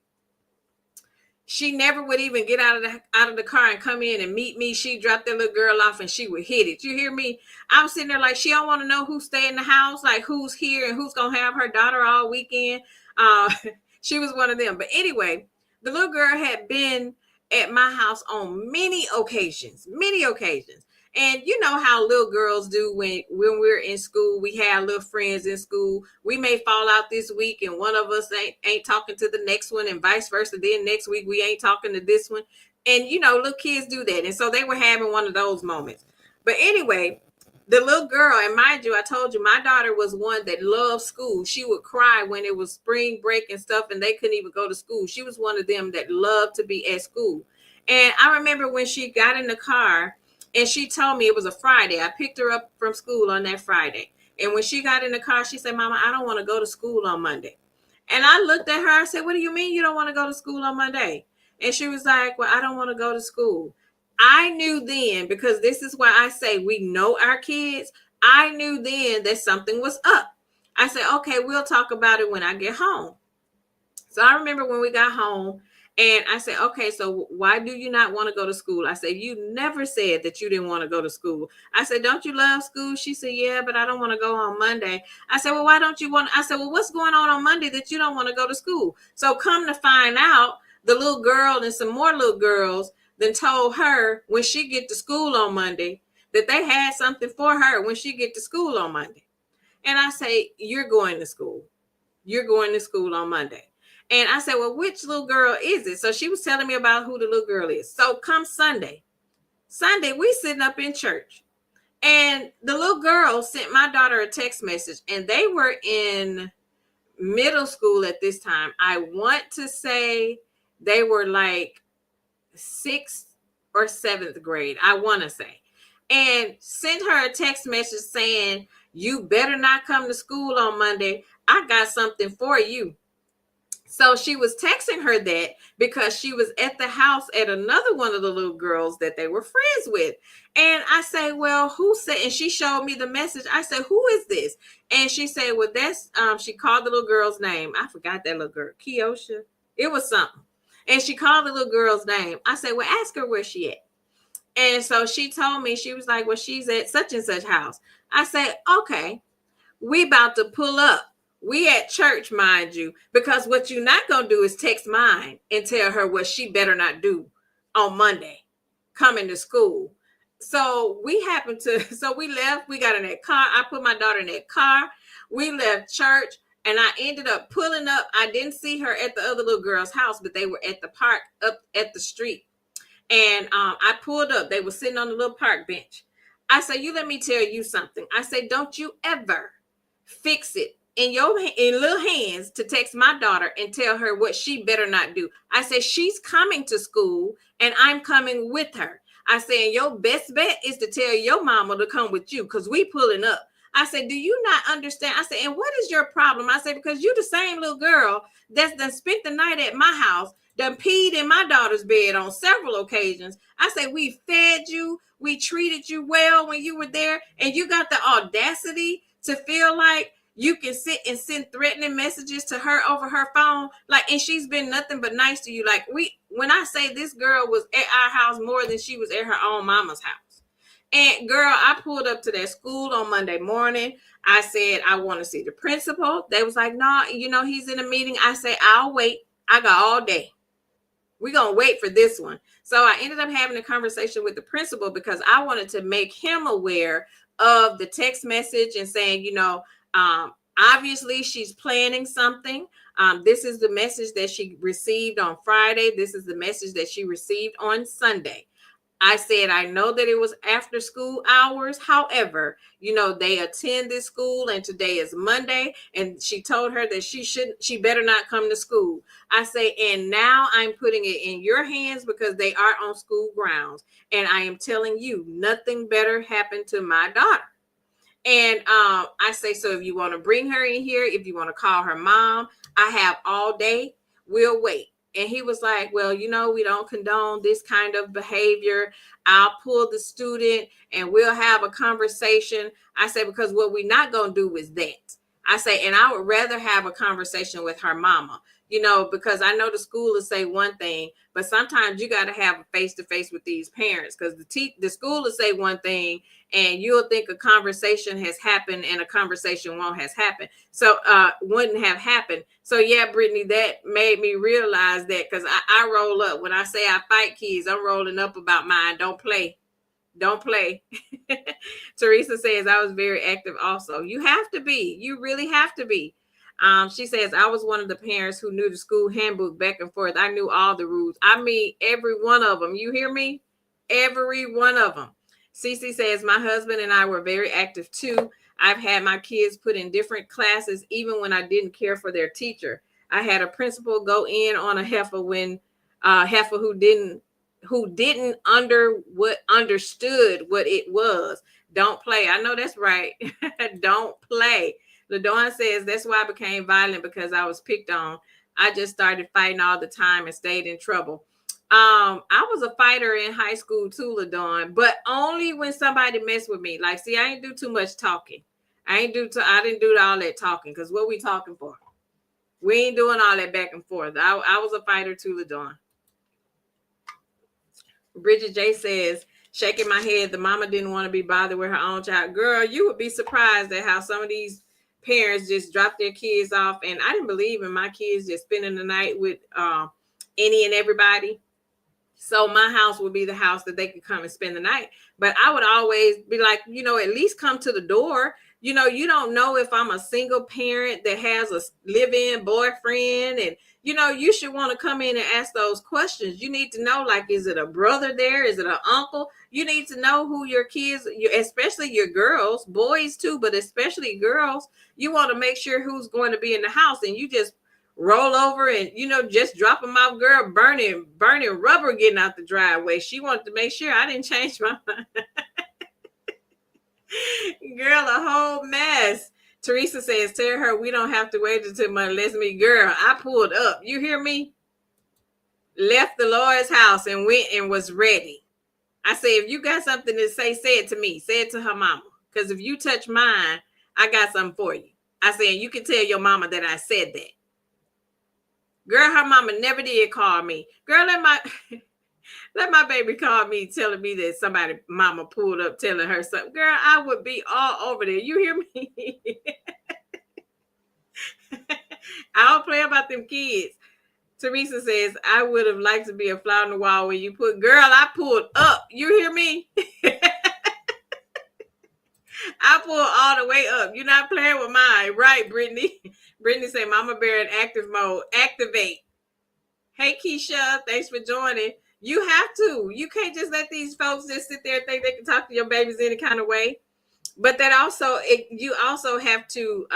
[SPEAKER 1] She never would even get out of the car and come in and meet me. She dropped that little girl off and she would hit it. You hear me? I'm sitting there like she don't want to know who stay in the house, like who's here and who's gonna have her daughter all weekend. Uh, she was one of them. But anyway, the little girl had been at my house on many occasions, many occasions. And you know how little girls do when we're in school. We have little friends in school. We may fall out this week, and one of us ain't talking to the next one, and vice versa. Then next week we ain't talking to this one. And you know, little kids do that. And so they were having one of those moments. But anyway, the little girl, and mind you, I told you my daughter was one that loved school. She would cry when it was spring break and stuff, and they couldn't even go to school. She was one of them that loved to be at school. And I remember when she got in the car and she told me, it was a Friday. I picked her up from school on that Friday. And when she got in the car, she said, Mama, I don't want to go to school on Monday. And I looked at her. I said, what do you mean you don't want to go to school on Monday? And she was like, well, I don't want to go to school. I knew then, because this is why I say we know our kids. I knew then that something was up. I said, okay, we'll talk about it when I get home. So I remember when we got home, and I said, okay, so why do you not want to go to school? I said, you never said that you didn't want to go to school. I said, don't you love school? She said, yeah, but I don't want to go on Monday. I said, well, why don't you want? I said, well, what's going on Monday that you don't want to go to school? So come to find out, the little girl and some more little girls then told her when she get to school on Monday that they had something for her when she get to school on Monday. And I say, you're going to school. You're going to school on Monday. And I said, well, which little girl is it? So she was telling me about who the little girl is. So come Sunday, we sitting up in church. And the little girl sent my daughter a text message. And they were in middle school at this time. I want to say they were like 6th or 7th grade, I want to say. And sent her a text message saying, you better not come to school on Monday. I got something for you. So she was texting her that because she was at the house at another one of the little girls that they were friends with. And I say, well, who said, and she showed me the message. I said, who is this? And she said, well, that's, she called the little girl's name. I forgot that little girl, Keosha. It was something. And she called the little girl's name. I said, well, ask her where she at. And so she told me, she was like, well, she's at such and such house. I said, okay, we about to pull up. We at church, mind you, because what you're not going to do is text mine and tell her what she better not do on Monday coming to school. So we happened to, so we left, we got in that car. I put my daughter in that car. We left church and I ended up pulling up. I didn't see her at the other little girl's house, but they were at the park up at the street. And I pulled up. They were sitting on the little park bench. I said, you let me tell you something. I said, don't you ever fix it in little hands to text my daughter and tell her what she better not do. I said, she's coming to school and I'm coming with her. I said, your best bet is to tell your mama to come with you because we pulling up. I said, do you not understand? I said, and what is your problem? I said, because you the same little girl that's done spent the night at my house, done peed in my daughter's bed on several occasions. I said, we fed you. We treated you well when you were there. And you got the audacity to feel like you can sit and send threatening messages to her over her phone. Like, and she's been nothing but nice to you. Like when I say this girl was at our house more than she was at her own mama's house. And girl, I pulled up to that school on Monday morning. I said, I want to see the principal. They was like, no, he's in a meeting. I said, I'll wait. I got all day. We're going to wait for this one. So I ended up having a conversation with the principal because I wanted to make him aware of the text message and saying, obviously she's planning something. This is the message that she received on Friday. This is the message that she received on Sunday. I said, I know that it was after school hours. However, they attend this school and today is Monday. And she told her that she better not come to school. I say, and now I'm putting it in your hands because they are on school grounds. And I am telling you, nothing better happened to my daughter. And I say, so if you want to bring her in here, if you want to call her mom, I have all day. We'll wait. And he was like, well, we don't condone this kind of behavior. I'll pull the student and we'll have a conversation. I said, because what we're not going to do is that. I say, and I would rather have a conversation with her mama, you know, because I know the school will say one thing, but sometimes you got to have a face to face with these parents, because the school will say one thing and you'll think a conversation has happened and a conversation wouldn't have happened. So yeah, Brittany, that made me realize that, because I roll up. When I say I fight kids, I'm rolling up about mine. Don't play. Don't play. Teresa says I was very active also. You have to be. You really have to be. She says I was one of the parents who knew the school handbook back and forth. I knew all the rules. I mean, every one of them. You hear me? Every one of them. Cece says my husband and I were very active too. I've had my kids put in different classes even when I didn't care for their teacher. I had a principal go in on a heifer who didn't understood what it was. Don't play. I know that's right. Don't play. LaDawn says that's why I became violent, because I was picked on. I just started fighting all the time and stayed in trouble. I was a fighter in high school too, LaDawn, but only when somebody messed with me. Like, see, I ain't do too much talking. I didn't do all that talking, because what we talking for? We ain't doing all that back and forth. I was a fighter too, LaDawn. Bridget J says, shaking my head, the mama didn't want to be bothered with her own child. Girl, you would be surprised at how some of these parents just drop their kids off. And I didn't believe in my kids just spending the night with any and everybody. So my house would be the house that they could come and spend the night. But I would always be like, you know, at least come to the door. You know, you don't know if I'm a single parent that has a live-in boyfriend, and you know, you should want to come in and ask those questions. You need to know, like, is it a brother there? Is it an uncle? You need to know who your kids, especially your girls, boys too, but especially girls. You want to make sure who's going to be in the house, and you just roll over and, you know, just drop them off. Girl, burning rubber getting out the driveway. She wanted to make sure I didn't change my mind. Girl, a whole mess. Teresa says, tell her we don't have to wait until Monday. Let's meet. Girl, I pulled up. You hear me? Left the Lord's house and went and was ready. I say, if you got something to say, say it to me. Say it to her mama. Because if you touch mine, I got something for you. I said, you can tell your mama that I said that. Girl, her mama never did call me. Girl, let my baby call me telling me that somebody mama pulled up telling her something. Girl, I would be all over there. You hear me? I don't play about them kids. Teresa says, I would have liked to be a fly on the wall when you put, girl, I pulled up. You hear me? I pulled all the way up. You're not playing with mine. Right, Brittany? Brittany said, Mama Bear in active mode. Activate. Hey, Keisha, thanks for joining. You have to. You can't just let these folks just sit there and think they can talk to your babies any kind of way. But that also, you also have to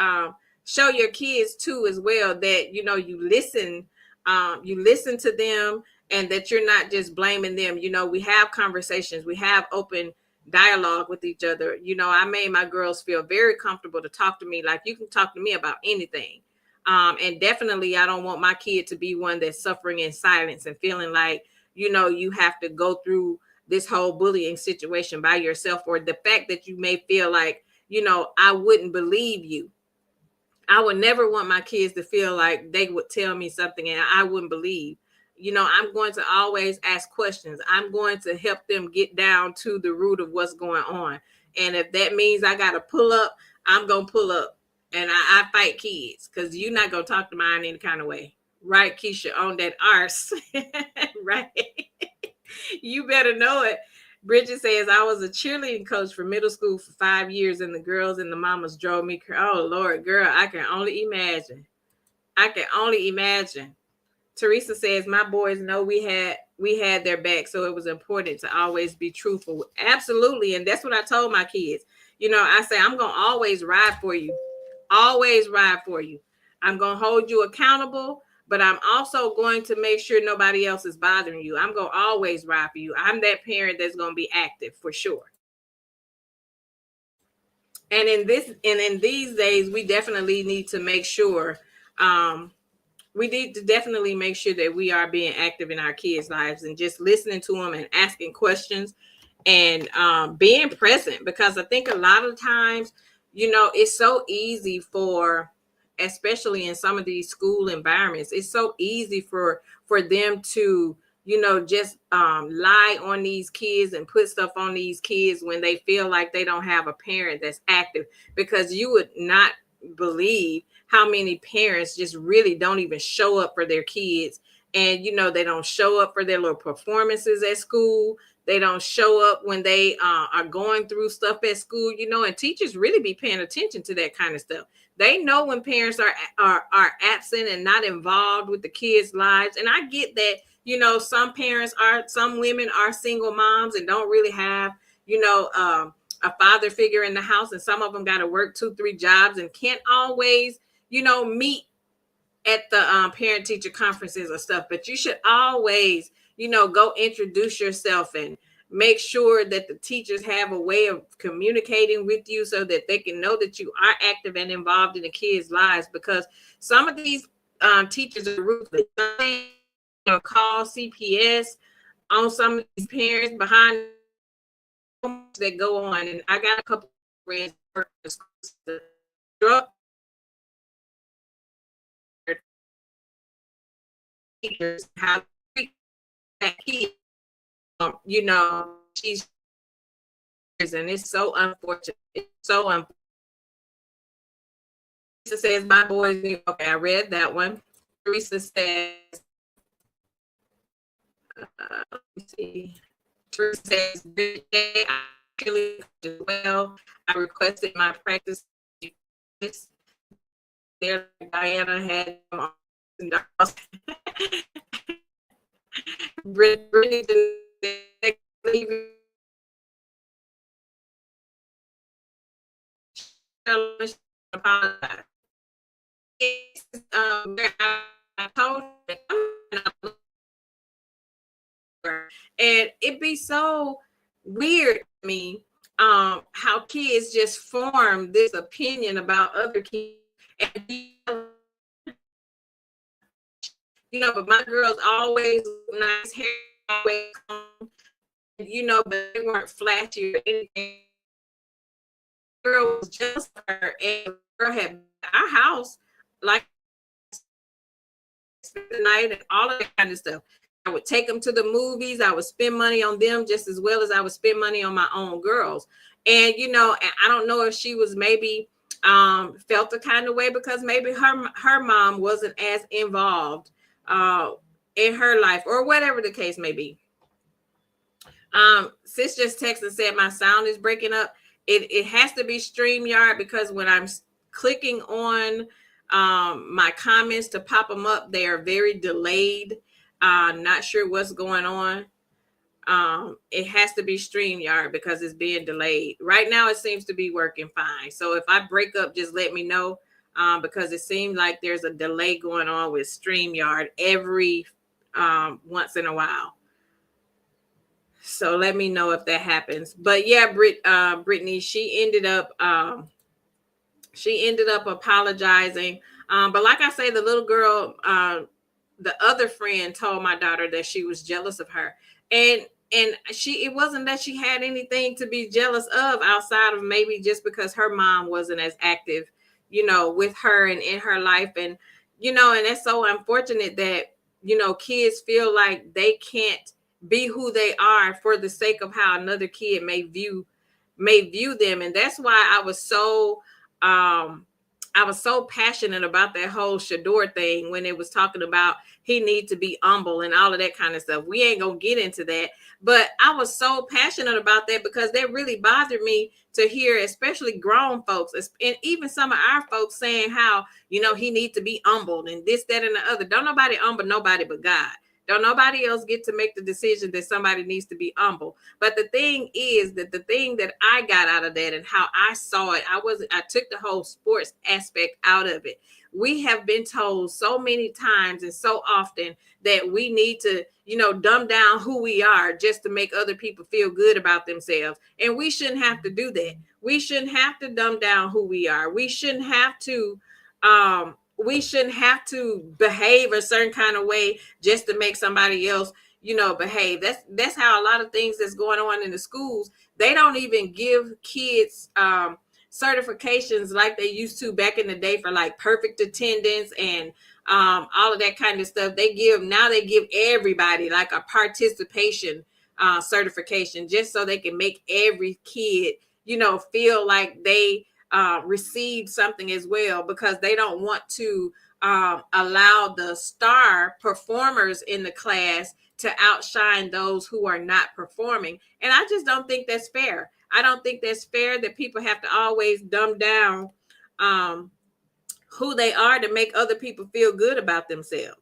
[SPEAKER 1] show your kids too as well that, you know, you listen to them, and that you're not just blaming them. You know, we have conversations, we have open dialogue with each other. You know, I made my girls feel very comfortable to talk to me. Like, you can talk to me about anything. And definitely, I don't want my kid to be one that's suffering in silence and feeling like, you know, you have to go through this whole bullying situation by yourself, or the fact that you may feel like, you know, I wouldn't believe you. I would never want my kids to feel like they would tell me something and I wouldn't believe. You know, I'm going to always ask questions. I'm going to help them get down to the root of what's going on. And if that means I got to pull up, I'm going to pull up. And I fight kids, because you're not going to talk to mine any kind of way. Right, Keisha, on that arse. Right. You better know it. Bridget says, I was a cheerleading coach for middle school for 5 years, and the girls and the mamas drove me. Oh, Lord, girl, I can only imagine. I can only imagine. Teresa says, my boys know we had their back, so it was important to always be truthful. Absolutely. And that's what I told my kids. You know, I say, I'm going to always ride for you. Always ride for you. I'm going to hold you accountable, but I'm also going to make sure nobody else is bothering you. I'm going to always ride for you. I'm that parent that's going to be active for sure. And in these days, we definitely need to make sure, definitely make sure that we are being active in our kids' lives and just listening to them and asking questions and being present. Because I think a lot of times, it's so easy for, especially in some of these school environments, it's so easy for them to, just lie on these kids and put stuff on these kids when they feel like they don't have a parent that's active. Because you would not believe how many parents just really don't even show up for their kids. And they don't show up for their little performances at school. They don't show up when they are going through stuff at school, and teachers really be paying attention to that kind of stuff. They know when parents are absent and not involved with the kids' lives. And I get that, some women are single moms and don't really have, a father figure in the house, and some of them got to work 2-3 jobs and can't always, meet at the parent teacher conferences or stuff. But you should always, go introduce yourself and make sure that the teachers have a way of communicating with you so that they can know that you are active and involved in the kids' lives. Because some of these teachers are ruthless. Call CPS on some of these parents behind that go on. And I got a couple of friends drug teachers, how to treat that kid. She's, and it's so unfortunate. It's so unfortunate. Teresa says, my boys knew. Okay, I read that one. Teresa says, let me see. Teresa says, I actually as well. I requested my practice. There, Diana had Brittany apologize. I told her, and it'd be so weird to me how kids just form this opinion about other kids. And, but my girls always nice hair, always but they weren't flashy or anything. Girl was just her, and the girl had our house like the night and all of that kind of stuff. I would take them to the movies. I would spend money on them just as well as I would spend money on my own girls. And and I don't know if she was maybe felt the kind of way because maybe her mom wasn't as involved in her life, or whatever the case may be. Sis just texted and said my sound is breaking up. It has to be StreamYard, because when I'm clicking on my comments to pop them up, they are very delayed. Not sure what's going on. It has to be StreamYard because it's being delayed. Right now, it seems to be working fine. So if I break up, just let me know, because it seems like there's a delay going on with StreamYard every once in a while. So let me know if that happens. But yeah, Brittany, she ended up apologizing. But like I say, the little girl, the other friend told my daughter that she was jealous of her. And it wasn't that she had anything to be jealous of outside of maybe just because her mom wasn't as active, with her and in her life. And, and that's so unfortunate that, kids feel like they can't be who they are for the sake of how another kid may view them. And that's why I was so passionate about that whole Shador thing when it was talking about he need to be humble and all of that kind of stuff. We ain't gonna get into that, but I was so passionate about that because that really bothered me to hear, especially grown folks and even some of our folks saying how, he need to be humbled and this, that, and the other. Don't nobody humble nobody but God. Don't nobody else get to make the decision that somebody needs to be humble. But the thing is that the thing that I got out of that and how I saw it, I took the whole sports aspect out of it. We have been told so many times and so often that we need to, dumb down who we are just to make other people feel good about themselves. And we shouldn't have to do that. We shouldn't have to dumb down who we are. We shouldn't have to behave a certain kind of way just to make somebody else, behave. That's how a lot of things that's going on in the schools. They don't even give kids certifications like they used to back in the day for like perfect attendance and all of that kind of stuff. They give everybody like a participation certification, just so they can make every kid, feel like they received something as well, because they don't want to allow the star performers in the class to outshine those who are not performing. And I just don't think that's fair. I don't think that's fair that people have to always dumb down who they are to make other people feel good about themselves.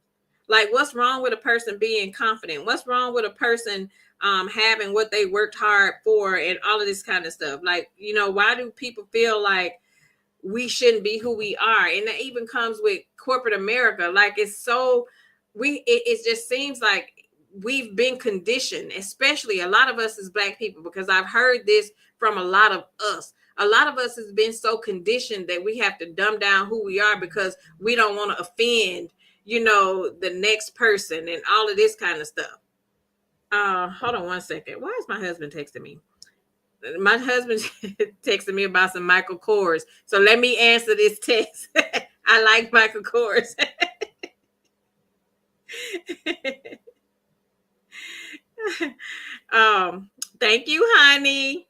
[SPEAKER 1] Like, what's wrong with a person being confident? What's wrong with a person having what they worked hard for and all of this kind of stuff? Like, why do people feel like we shouldn't be who we are? And that even comes with corporate America. Like, it just seems like we've been conditioned, especially a lot of us as Black people, because I've heard this from a lot of us. A lot of us has been so conditioned that we have to dumb down who we are because we don't want to offend, the next person and all of this kind of stuff. Hold on one second. Why is my husband texting me? My husband texted me about some Michael Kors. So let me answer this text. I like Michael Kors. Thank you, honey.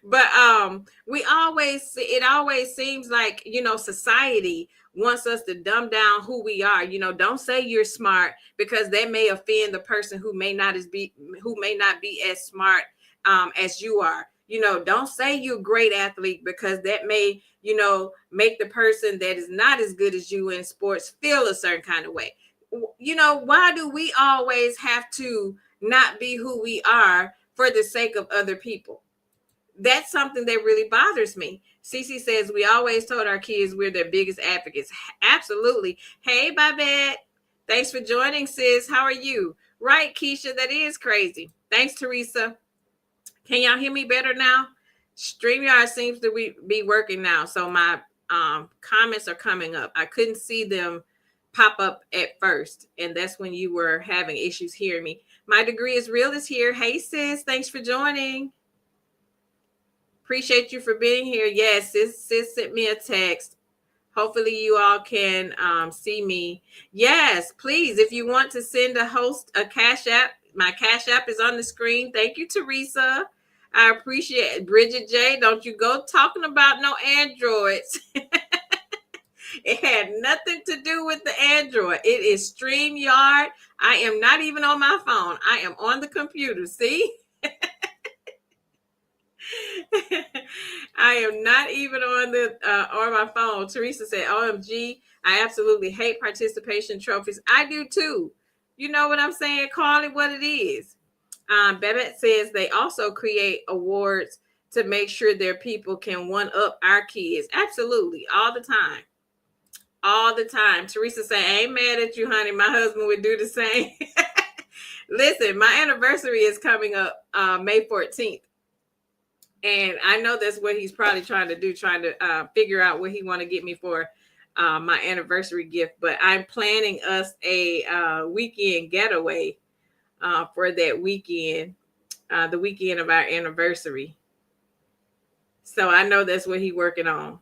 [SPEAKER 1] But it always seems like, society wants us to dumb down who we are. Don't say you're smart, because that may offend the person who may not be as smart as you are. Don't say you're a great athlete, because that may, make the person that is not as good as you in sports feel a certain kind of way. Why do we always have to not be who we are for the sake of other people? That's something that really bothers me. Cece says, we always told our kids we're their biggest advocates. Absolutely. Hey, Babette. Thanks for joining, sis. How are you? Right, Keisha, that is crazy. Thanks, Teresa. Can y'all hear me better now? StreamYard seems to be working now, so my comments are coming up. I couldn't see them pop up at first, and that's when you were having issues hearing me. My degree is real is here. Hey, sis. Thanks for joining. Appreciate you for being here. Yes, sis sent me a text. Hopefully you all can see me. Yes, please, if you want to send a Cash App, my Cash App is on the screen. Thank you, Teresa. I appreciate it. Bridget J, don't you go talking about no Androids. It had nothing to do with the Android. It is StreamYard. I am not even on my phone. I am on the computer. See? I am not even on my phone. Teresa said, OMG, I absolutely hate participation trophies. I do too. You know what I'm saying? Call it what it is. Babette says they also create awards to make sure their people can one up our kids. Absolutely. All the time. All the time. Teresa said, I ain't mad at you, honey. My husband would do the same. Listen, my anniversary is coming up May 14th. And I know that's what he's probably trying to do, trying to figure out what he want to get me for my anniversary gift. But I'm planning us a weekend getaway for that weekend, the weekend of our anniversary. So I know that's what he's working on.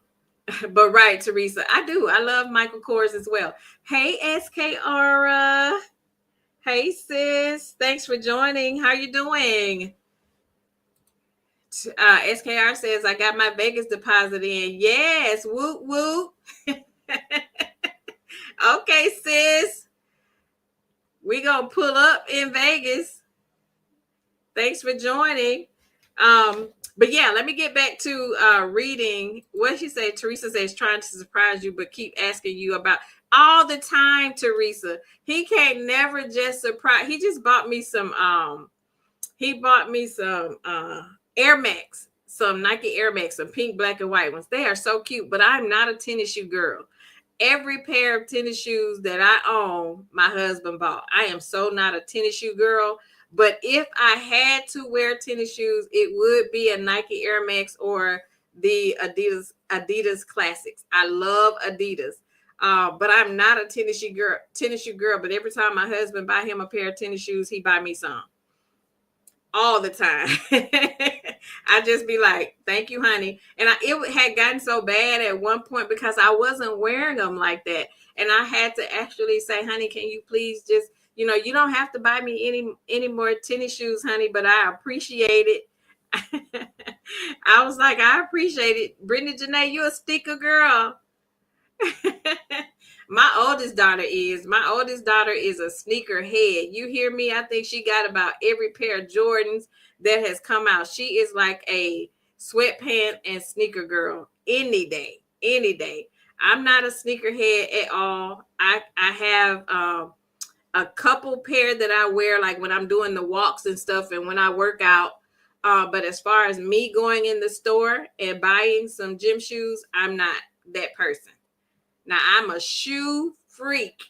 [SPEAKER 1] But right, Teresa, I do. I love Michael Kors as well. Hey, SK Aura. Hey, sis. Thanks for joining. How you doing? SKR says, I got my Vegas deposit in. Yes. Whoop, whoop. Okay, sis. We gonna pull up in Vegas. Thanks for joining. But yeah, let me get back to reading what she said. Teresa says, trying to surprise you, but keep asking you about all the time, Teresa. He can't never just surprise. He just bought me some Air Max, some Nike Air Max, some pink, black, and white ones. They are so cute, but I'm not a tennis shoe girl. Every pair of tennis shoes that I own, my husband bought. I am so not a tennis shoe girl. But if I had to wear tennis shoes, it would be a Nike Air Max or the Adidas Classics. I love Adidas. But I'm not a tennis shoe girl. But every time my husband buy him a pair of tennis shoes, he buy me some. all the time. I just be like, thank you, honey. And it had gotten so bad at one point because I wasn't wearing them like that. And I had to actually say, honey, can you please just, you don't have to buy me any more tennis shoes, honey, but I appreciate it. I was like, I appreciate it. Brittany Janae, you a sticker girl. My oldest daughter is a sneaker head. You hear me? I think she got about every pair of Jordans that has come out. She is like a sweatpant and sneaker girl any day, any day. I'm not a sneaker head at all. I have a couple pair that I wear like when I'm doing the walks and stuff and when I work out. But as far as me going in the store and buying some gym shoes, I'm not that person. Now, I'm a shoe freak.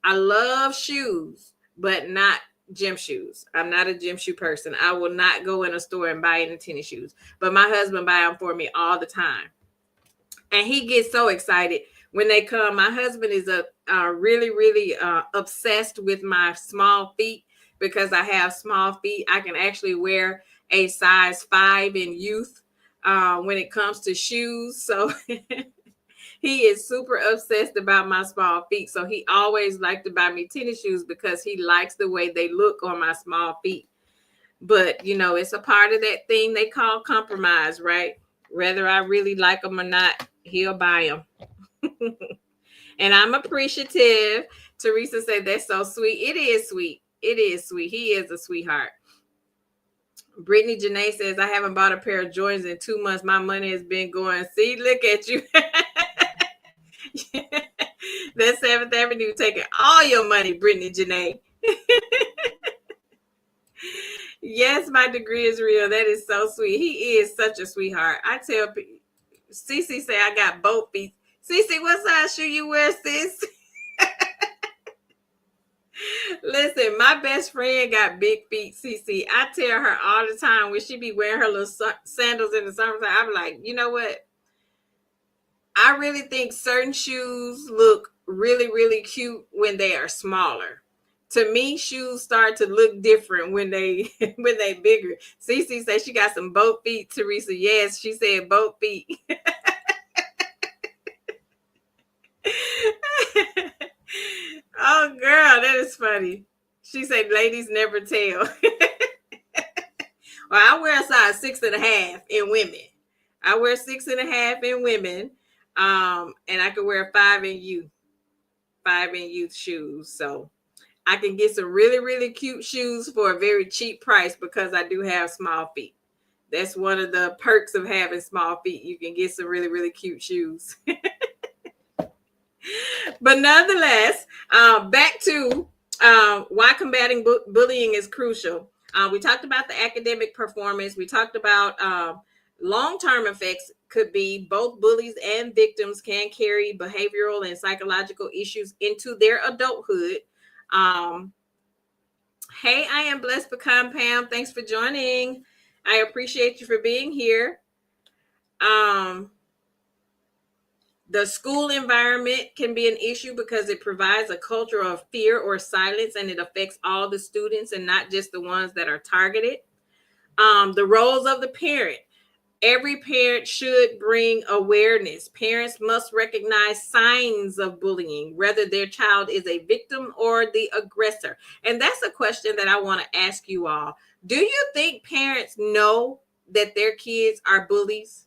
[SPEAKER 1] I love shoes, but not gym shoes. I'm not a gym shoe person. I will not go in a store and buy any tennis shoes. But my husband buy them for me all the time. And he gets so excited when they come. My husband is really, really obsessed with my small feet because I have small feet. I can actually wear a size 5 in youth when it comes to shoes. So he is super obsessed about my small feet. So he always liked to buy me tennis shoes because he likes the way they look on my small feet. But, it's a part of that thing they call compromise, right? Whether I really like them or not, he'll buy them. And I'm appreciative. Teresa said, that's so sweet. It is sweet. It is sweet. He is a sweetheart. Brittany Janae says, I haven't bought a pair of Jordans in 2 months. My money has been going. See, look at you. That 7th Avenue taking all your money, Brittany Janae. Yes, my degree is real. That is so sweet. He is such a sweetheart. I tell people, Cece say I got both feet. Cece, what size shoe you wear, sis? Listen, my best friend got big feet, Cece. I tell her all the time when she be wearing her little sandals in the summertime, I'm like, you know what? I really think certain shoes look really, really cute when they are smaller. To me, shoes start to look different when they bigger. Cece said she got some both feet, Teresa. Yes, she said both feet. Oh, girl, that is funny. She said ladies never tell. Well, I wear a size 6.5 in women. I wear 6.5 in women. And I could wear 5 in youth shoes. So I can get some really, really cute shoes for a very cheap price because I do have small feet. That's one of the perks of having small feet. You can get some really, really cute shoes. But nonetheless, back to why combating bullying is crucial. We talked about the academic performance. We talked about long-term effects could be both bullies and victims can carry behavioral and psychological issues into their adulthood. Hey, I am Blessed Pecan Pam. Thanks for joining. I appreciate you for being here. The school environment can be an issue because it provides a culture of fear or silence, and it affects all the students and not just the ones that are targeted. The roles of the parent. Every parent should bring awareness. Parents must recognize signs of bullying, whether their child is a victim or the aggressor. And that's a question that I want to ask you all. Do you think parents know that their kids are bullies?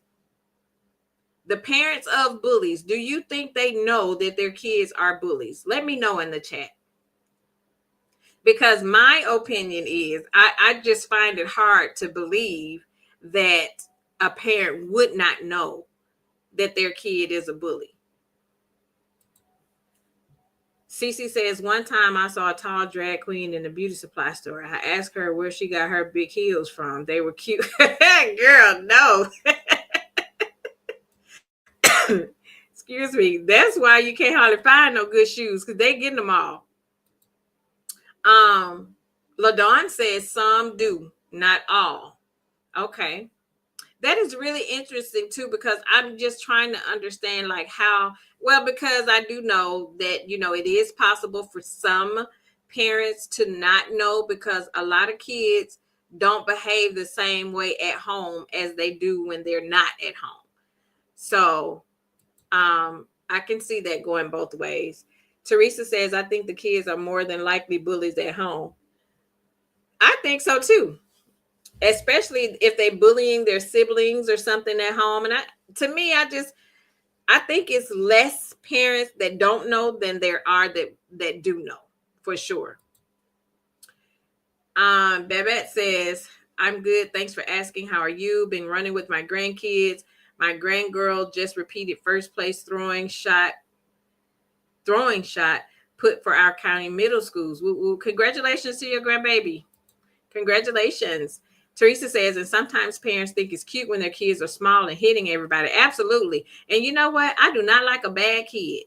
[SPEAKER 1] The parents of bullies, do you think they know that their kids are bullies? Let me know in the chat. Because my opinion is, I just find it hard to believe that a parent would not know that their kid is a bully. Cece says, one time I saw a tall drag queen in a beauty supply store. I asked her where she got her big heels from. They were cute. Girl, no. Excuse me. That's why you can't hardly find no good shoes because they getting them all. LaDawn says some do, not all. Okay. That is really interesting too, because I'm just trying to understand like how, well, because I do know that, it is possible for some parents to not know because a lot of kids don't behave the same way at home as they do when they're not at home. So I can see that going both ways. Teresa says, I think the kids are more than likely bullies at home. I think so too, especially if they bullying their siblings or something at home. And to me, I think it's less parents that don't know than there are that do know for sure. Babette says, I'm good. Thanks for asking. How are you? Been running with my grandkids. My grandgirl just repeated first place throwing shot put for our county middle schools. Woo-woo. Congratulations to your grandbaby. Congratulations. Teresa says, and sometimes parents think it's cute when their kids are small and hitting everybody. Absolutely. And you know what? I do not like a bad kid.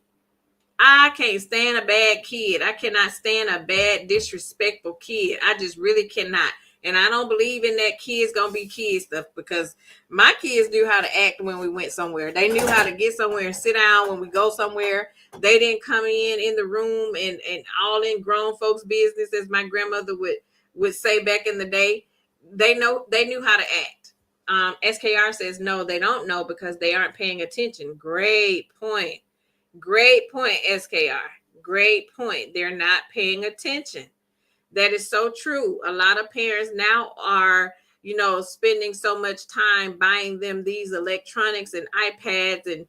[SPEAKER 1] I can't stand a bad kid. I cannot stand a bad, disrespectful kid. I just really cannot. And I don't believe in that kids gonna be kid stuff, because my kids knew how to act when we went somewhere. They knew how to get somewhere and sit down when we go somewhere. They didn't come in the room and all in grown folks' business, as my grandmother would say back in the day. They knew how to act. SKR says no, they don't know because they aren't paying attention. Great point. Great point, SKR. Great point. They're not paying attention. That is so true. A lot of parents now are, spending so much time buying them these electronics and iPads and,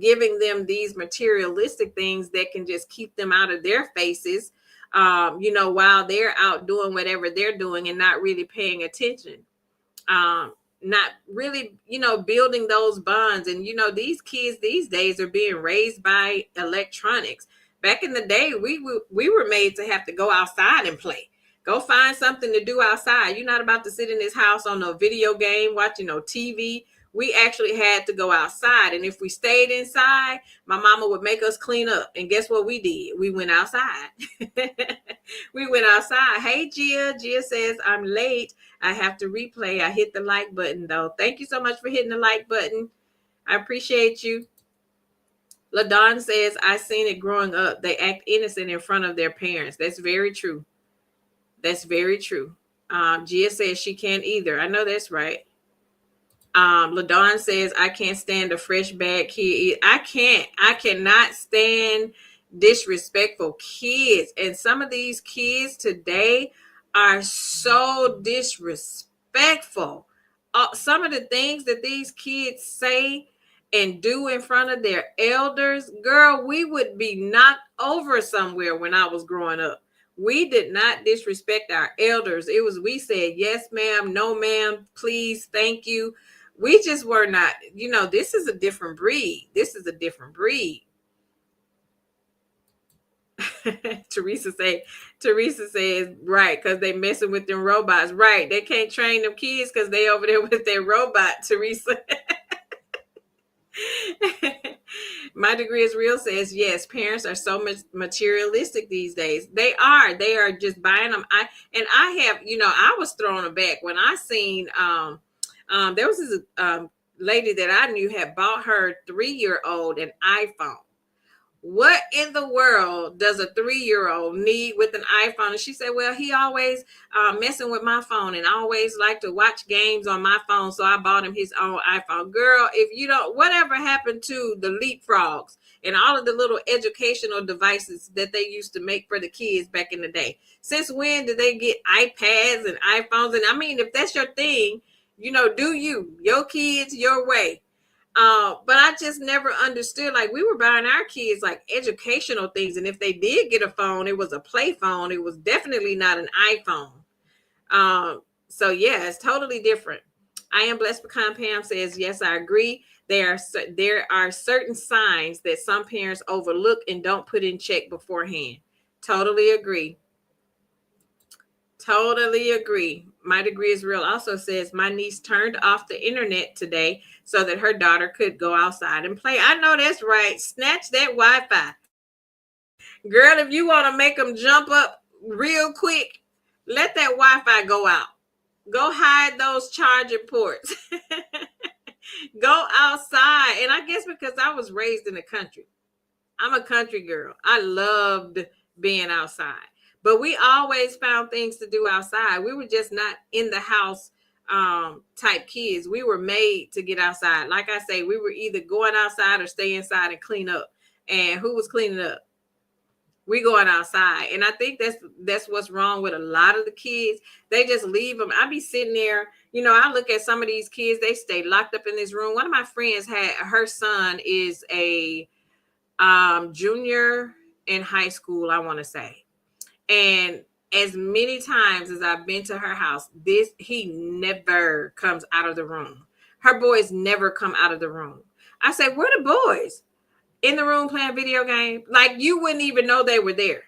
[SPEAKER 1] giving them these materialistic things that can just keep them out of their faces, while they're out doing whatever they're doing and not really paying attention. Not really, building those bonds. And, these kids these days are being raised by electronics. Back in the day, we were made to have to go outside and play. Go find something to do outside. You're not about to sit in this house on a video game, watching no TV. We actually had to go outside. And if we stayed inside, my mama would make us clean up. And guess what we did? We went outside. We went outside. Hey, Gia. Gia says, I'm late. I have to replay. I hit the like button, though. Thank you so much for hitting the like button. I appreciate you. LaDon says, I seen it growing up. They act innocent in front of their parents. That's very true. That's very true. Gia says she can't either. I know that's right. LaDon says, I can't stand a fresh bad kid. I cannot stand disrespectful kids. And some of these kids today are so disrespectful. Some of the things that these kids say and do in front of their elders, girl, we would be knocked over somewhere when I was growing up. We did not disrespect our elders. We said, yes, ma'am, no, ma'am, please, thank you. We just were not, this is a different breed. This is a different breed. Teresa says, right, because they messing with them robots. Right. They can't train them kids because they over there with their robot, Teresa. My Degree is Real says, yes, parents are so much materialistic these days. They are just buying them. I was thrown aback when I seen, there was this lady that I knew had bought her 3-year-old an iPhone. What in the world does a 3-year-old need with an iPhone? And she said, well, he always messing with my phone and always like to watch games on my phone. So I bought him his own iPhone. Girl, if you don't, whatever happened to the leapfrogs and all of the little educational devices that they used to make for the kids back in the day? Since when did they get iPads and iPhones? And I mean, if that's your thing, do your kids your way. But I just never understood. Like, we were buying our kids like educational things, and if they did get a phone, it was a play phone. It was definitely not an iPhone. So yeah, it's totally different. I Am Blessed Pecan Pam says, yes, I agree. There are certain signs that some parents overlook and don't put in check beforehand. Totally agree. Totally agree. My Degree is Real also says, my niece turned off the internet today so that her daughter could go outside and play. I know that's right. Snatch that Wi-Fi. Girl, if you want to make them jump up real quick, let that Wi-Fi go out. Go hide those charger ports. Go outside. And I guess because I was raised in the country. I'm a country girl. I loved being outside. But we always found things to do outside. We were just not in the house type kids. We were made to get outside. Like I say, we were either going outside or stay inside and clean up. And who was cleaning up? We going outside. And I think that's what's wrong with a lot of the kids. They just leave them. I be sitting there, I look at some of these kids, they stay locked up in this room. One of my friends had, her son is a junior in high school, I want to say. And as many times as I've been to her house, he never comes out of the room. Her boys never come out of the room. I say, where the boys? In the room playing video games? Like, you wouldn't even know they were there.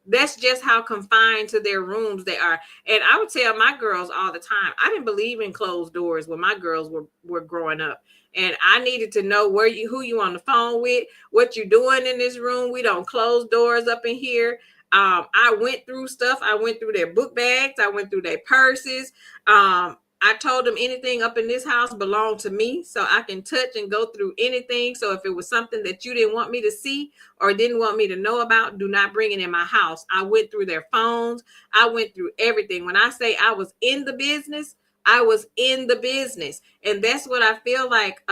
[SPEAKER 1] That's just how confined to their rooms they are. And I would tell my girls all the time, I didn't believe in closed doors when my girls were growing up. And I needed to know who you on the phone with, what you doing in this room. We don't close doors up in here. I went through stuff. I went through their book bags. I went through their purses. I told them anything up in this house belonged to me, so I can touch and go through anything. So if it was something that you didn't want me to see or didn't want me to know about, do not bring it in my house. I went through their phones. I went through everything. When I say I was in the business, I was in the business. And that's what I feel like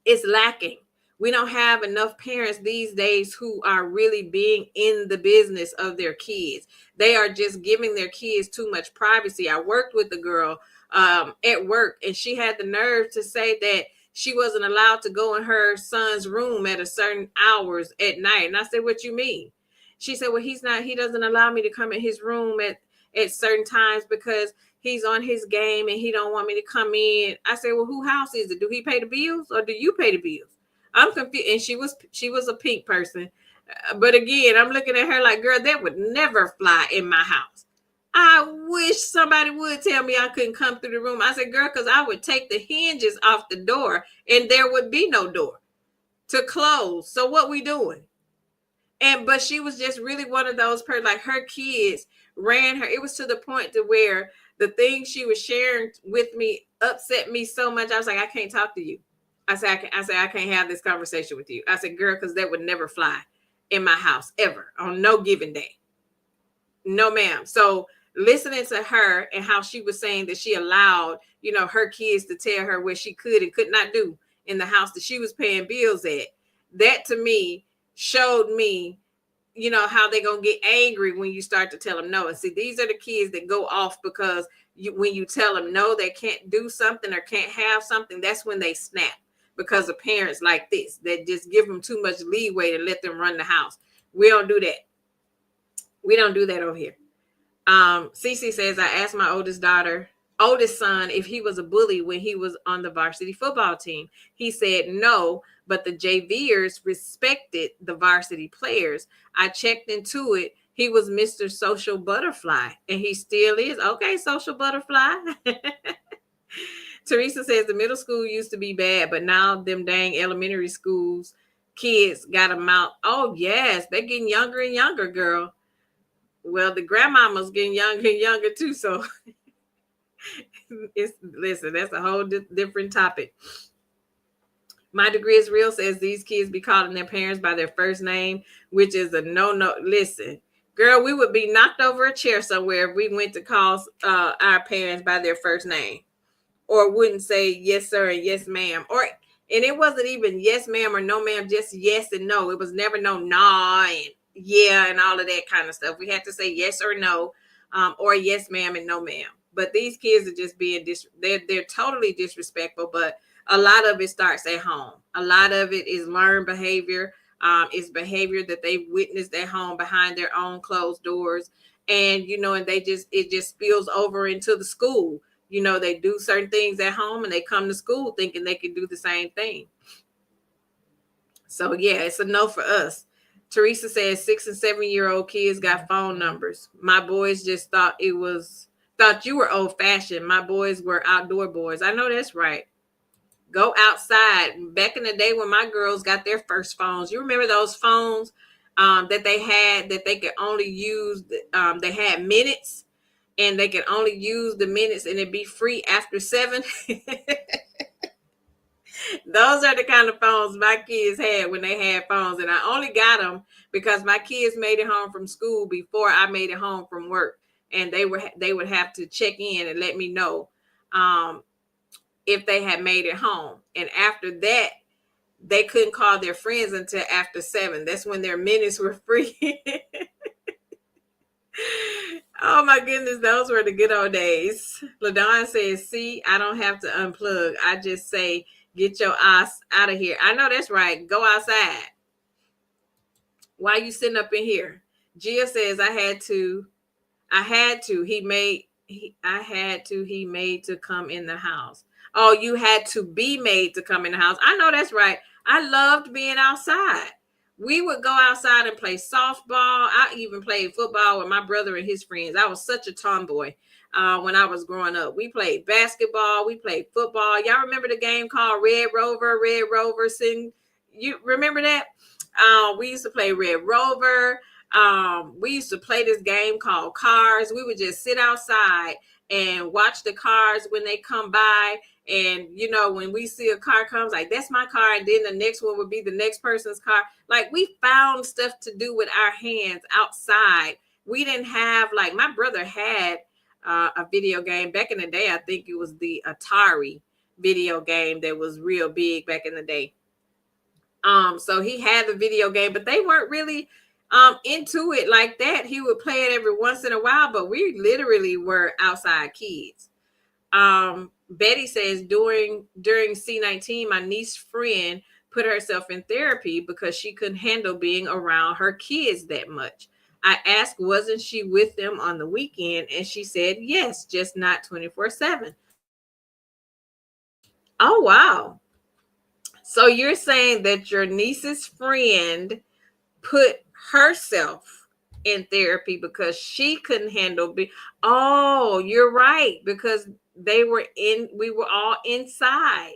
[SPEAKER 1] is lacking. We don't have enough parents these days who are really being in the business of their kids. They are just giving their kids too much privacy. I worked with a girl at work, and she had the nerve to say that she wasn't allowed to go in her son's room at a certain hours at night. And I said, what you mean? She said, well, he doesn't allow me to come in his room at certain times because he's on his game and he don't want me to come in. I said, well, whose house is it? Do he pay the bills or do you pay the bills? I'm confused. And she was a pink person. But again, I'm looking at her like, girl, that would never fly in my house. I wish somebody would tell me I couldn't come through the room. I said, girl, because I would take the hinges off the door and there would be no door to close. So what we doing? But she was just really one of those like her kids ran her. It was to the point to where the things she was sharing with me upset me so much. I was like, I can't talk to you. I said, I can't have this conversation with you. I said, girl, because that would never fly in my house ever on no given day. No, ma'am. So listening to her and how she was saying that she allowed, her kids to tell her what she could and could not do in the house that she was paying bills at, that to me showed me, how they're going to get angry when you start to tell them no. And see, these are the kids that go off because when you tell them no, they can't do something or can't have something, that's when they snap. Because of parents like this that just give them too much leeway to let them run the house. We don't do that. We don't do that over here. Cece says, I asked my oldest son, if he was a bully when he was on the varsity football team. He said no, but the JVers respected the varsity players. I checked into it. He was Mr. Social Butterfly, and he still is. Okay, Social Butterfly. Teresa says the middle school used to be bad, but now them dang elementary schools kids got them out. Oh, yes, they're getting younger and younger, girl. Well, the grandmama's getting younger and younger, too, so listen, that's a whole different topic. My degree is real says these kids be calling their parents by their first name, which is a no. Listen, girl, we would be knocked over a chair somewhere if we went to call our parents by their first name. Or wouldn't say yes, sir, and yes, ma'am. And it wasn't even yes, ma'am, or no, ma'am, just yes and no. It was never no, nah, and yeah, and all of that kind of stuff. We had to say yes or no, or yes, ma'am, and no, ma'am. But these kids are just being they're totally disrespectful. But a lot of it starts at home. A lot of it is learned behavior. It's behavior that they've witnessed at home behind their own closed doors, and and it just spills over into the school. They do certain things at home and they come to school thinking they can do the same thing. So, yeah, it's a no for us. Teresa says 6 and 7-year-old kids got phone numbers. My boys just thought you were old fashioned. My boys were outdoor boys. I know that's right. Go outside. Back in the day when my girls got their first phones, you remember those phones that they had that they could only use? They had minutes. And they can only use the minutes and it'd be free after 7. Those are the kind of phones my kids had when they had phones. And I only got them because my kids made it home from school before I made it home from work. And they would have to check in and let me know um, if they had made it home. And after that, they couldn't call their friends until after 7. That's when their minutes were free. Oh my goodness, those were the good old days. LaDon says, see, I don't have to unplug. I just say, get your ass out of here. I know that's right. Go outside. Why are you sitting up in here? Gia says, I had to. He made to come in the house. Oh, you had to be made to come in the house. I know that's right. I loved being outside. We would go outside and play softball. I even played football with my brother and his friends. I was such a tomboy when I was growing up. We played basketball. We played football. Y'all remember the game called Red Rover? Red Rover. You remember that? We used to play Red Rover. We used to play this game called Cars. We would just sit outside and watch the cars when they come by. And, you know, when we see a car comes, like, that's my car. And then the next one would be the next person's car. Like, we found stuff to do with our hands outside. We didn't have, like, my brother had a video game back in the day. I think it was the Atari video game that was real big back in the day. So he had the video game, but they weren't really into it like that. He would play it every once in a while, but we literally were outside kids. Betty says during C19, my niece friend put herself in therapy because she couldn't handle being around her kids that much. I asked, wasn't she with them on the weekend? And she said, yes, just not 24/7. Oh, wow. So you're saying that your niece's friend put herself in therapy because she couldn't handle oh, you're right, because we were all inside.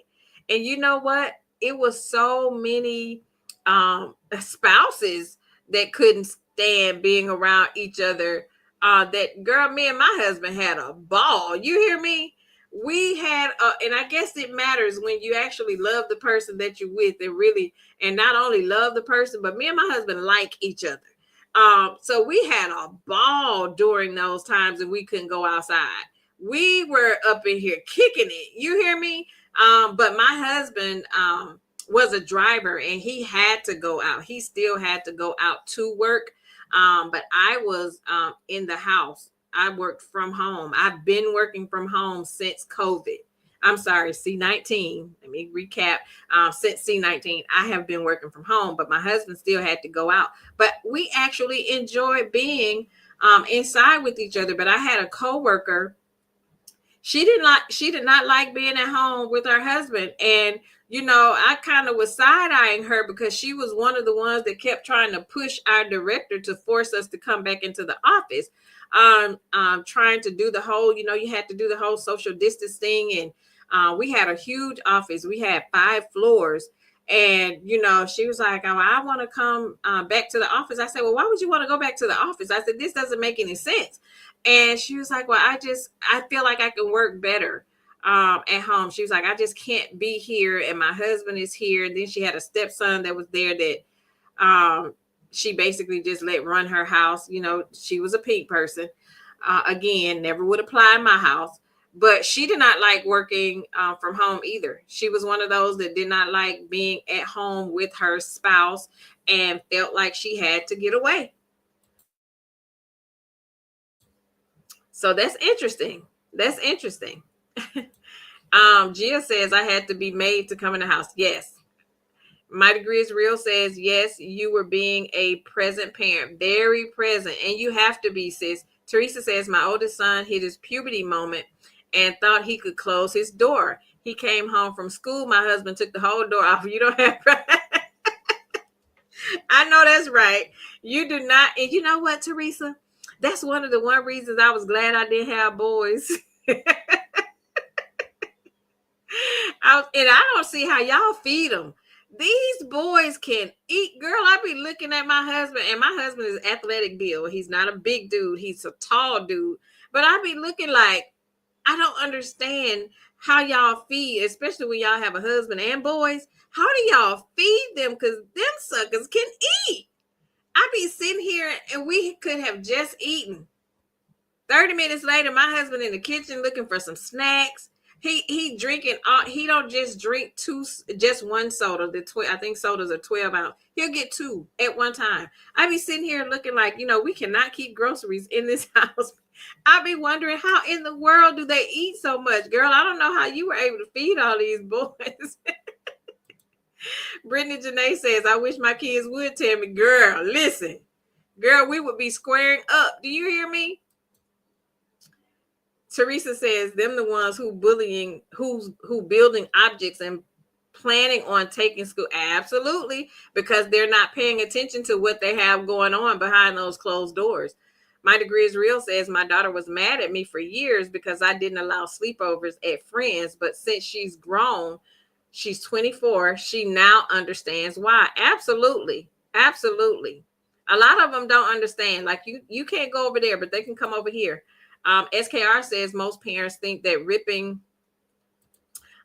[SPEAKER 1] And you know what, it was so many spouses that couldn't stand being around each other. That girl, me and my husband had a ball. You hear me? We had and I guess it matters when you actually love the person that you're with, and really, and not only love the person, but me and my husband like each other. So we had a ball during those times and we couldn't go outside. We were up in here kicking it. You hear me? But my husband was a driver and he had to go out. He still had to go out to work. But I was in the house. I worked from home. I've been working from home since COVID. I'm sorry, C19. Let me recap. Since C19, I have been working from home, but my husband still had to go out. But we actually enjoyed being inside with each other. But I had a coworker. She did not like being at home with her husband. And, you know, I kind of was side-eyeing her because she was one of the ones that kept trying to push our director to force us to come back into the office. Trying to do the whole, you know, you had to do the whole social distancing. And we had a huge office. We had 5 floors. And, you know, she was like, oh, I want to come back to the office. I said, well, why would you want to go back to the office? I said, this doesn't make any sense. And she was like, well, I feel like I can work better at home. She was like, I just can't be here. And my husband is here. And then she had a stepson that was there that she basically just let run her house. You know, she was a pink person. Again, never would apply in my house. But she did not like working from home either. She was one of those that did not like being at home with her spouse and felt like she had to get away. So that's interesting. That's interesting. Gia says, I had to be made to come in the house. Yes. My degree is real says, yes, you were being a present parent, very present. And you have to be, sis. Teresa says, my oldest son hit his puberty moment and thought he could close his door. He came home from school. My husband took the whole door off. You don't have. I know that's right. You do not. And you know what, Teresa? That's one of the reasons I was glad I didn't have boys. And I don't see how y'all feed them. These boys can eat. Girl, I be looking at my husband, and my husband is athletic build. He's not a big dude. He's a tall dude. But I be looking like, I don't understand how y'all feed, especially when y'all have a husband and boys. How do y'all feed them? Because them suckers can eat. I be sitting here and we could have just eaten. 30 minutes later, my husband in the kitchen looking for some snacks. He drinking he don't just drink just one soda. I think sodas are 12 ounce. He'll get two at one time. I be sitting here looking like, we cannot keep groceries in this house. I be wondering how in the world do they eat so much, girl? I don't know how you were able to feed all these boys. Brittany Janae says, I wish my kids would tell me, girl, listen, girl, we would be squaring up. Do you hear me? Teresa says, them the ones who building objects and planning on taking school. Absolutely, because they're not paying attention to what they have going on behind those closed doors. My Degree is Real says, my daughter was mad at me for years because I didn't allow sleepovers at friends, but since she's grown, she's 24, she now understands why. Absolutely. Absolutely. A lot of them don't understand. Like you can't go over there, but they can come over here. SKR says most parents think that ripping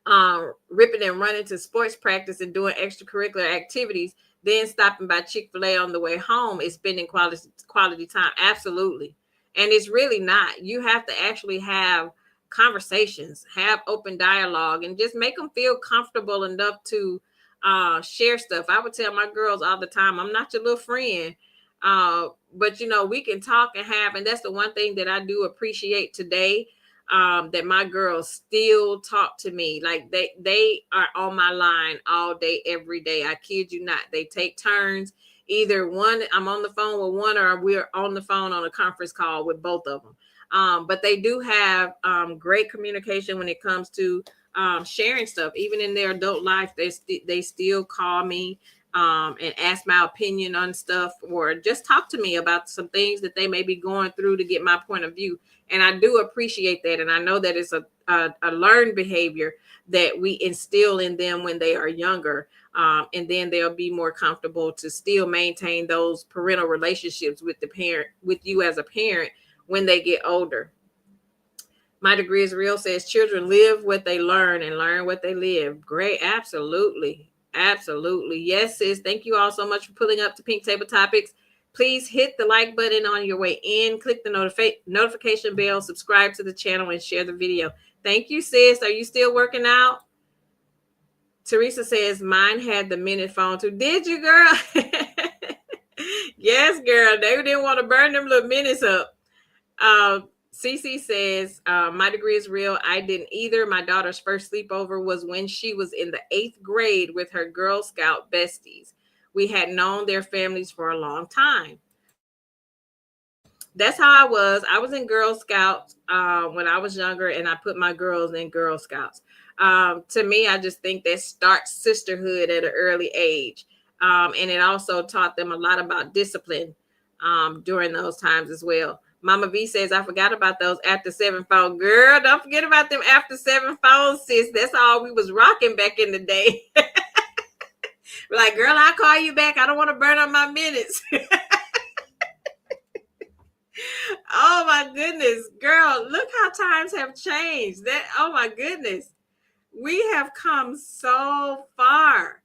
[SPEAKER 1] and running to sports practice and doing extracurricular activities, then stopping by Chick-fil-A on the way home is spending quality time. Absolutely. And it's really not. You have to actually have conversations, have open dialogue, and just make them feel comfortable enough to share stuff. I would tell my girls all the time, I'm not your little friend. But we can talk and have, and that's the one thing that I do appreciate today, that my girls still talk to me. Like they are on my line all day, every day. I kid you not. They take turns. Either one, I'm on the phone with one, or we're on the phone on a conference call with both of them. But they do have great communication when it comes to sharing stuff. Even in their adult life, they still call me and ask my opinion on stuff, or just talk to me about some things that they may be going through to get my point of view. And I do appreciate that. And I know that it's a learned behavior that we instill in them when they are younger. And then they'll be more comfortable to still maintain those parental relationships with with you as a parent when they get older. My Degree is Real says, children live what they learn and learn what they live. Great. Absolutely. Absolutely. Yes, sis. Thank you all so much for pulling up to Pink Table Topics. Please hit the like button on your way in. Click the notification bell, subscribe to the channel, and share the video. Thank you, sis. Are you still working out? Teresa says, mine had the minute phone too. Did you, girl? Yes, girl. They didn't want to burn them little minutes up. Cece says, my Degree is Real. I didn't either. My daughter's first sleepover was when she was in the 8th grade with her Girl Scout besties. We had known their families for a long time. That's how I was. I was in Girl Scouts when I was younger, and I put my girls in Girl Scouts. To me, I just think that starts sisterhood at an early age. And it also taught them a lot about discipline during those times as well. Mama V says, I forgot about those after 7 phone. Girl, don't forget about them after 7 phones, sis. That's all we was rocking back in the day. Like, girl, I'll call you back. I don't want to burn up my minutes. Oh my goodness, girl, look how times have changed. Oh my goodness. We have come so far.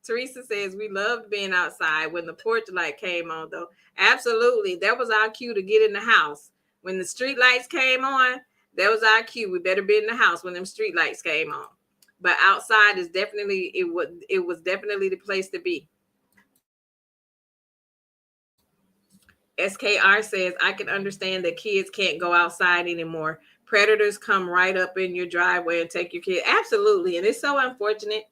[SPEAKER 1] Teresa says, we loved being outside when the porch light came on, though. Absolutely. That was our cue to get in the house. When the street lights came on, that was our cue. We better be in the house when them street lights came on. But outside is definitely, it was definitely the place to be. SKR says, I can understand that kids can't go outside anymore. Predators come right up in your driveway and take your kid. Absolutely. And it's so unfortunate.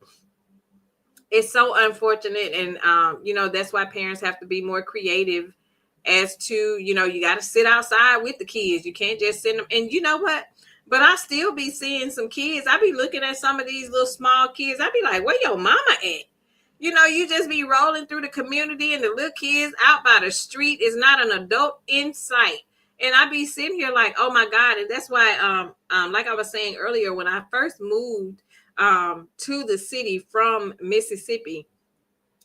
[SPEAKER 1] It's so unfortunate. And, that's why parents have to be more creative as to, you got to sit outside with the kids. You can't just send them. And you know what? But I still be seeing some kids. I be looking at some of these little small kids. I be like, where your mama at? You just be rolling through the community and the little kids out by the street is not an adult in sight. And I be sitting here like, oh my God. And that's why, like I was saying earlier, when I first moved to the city from Mississippi,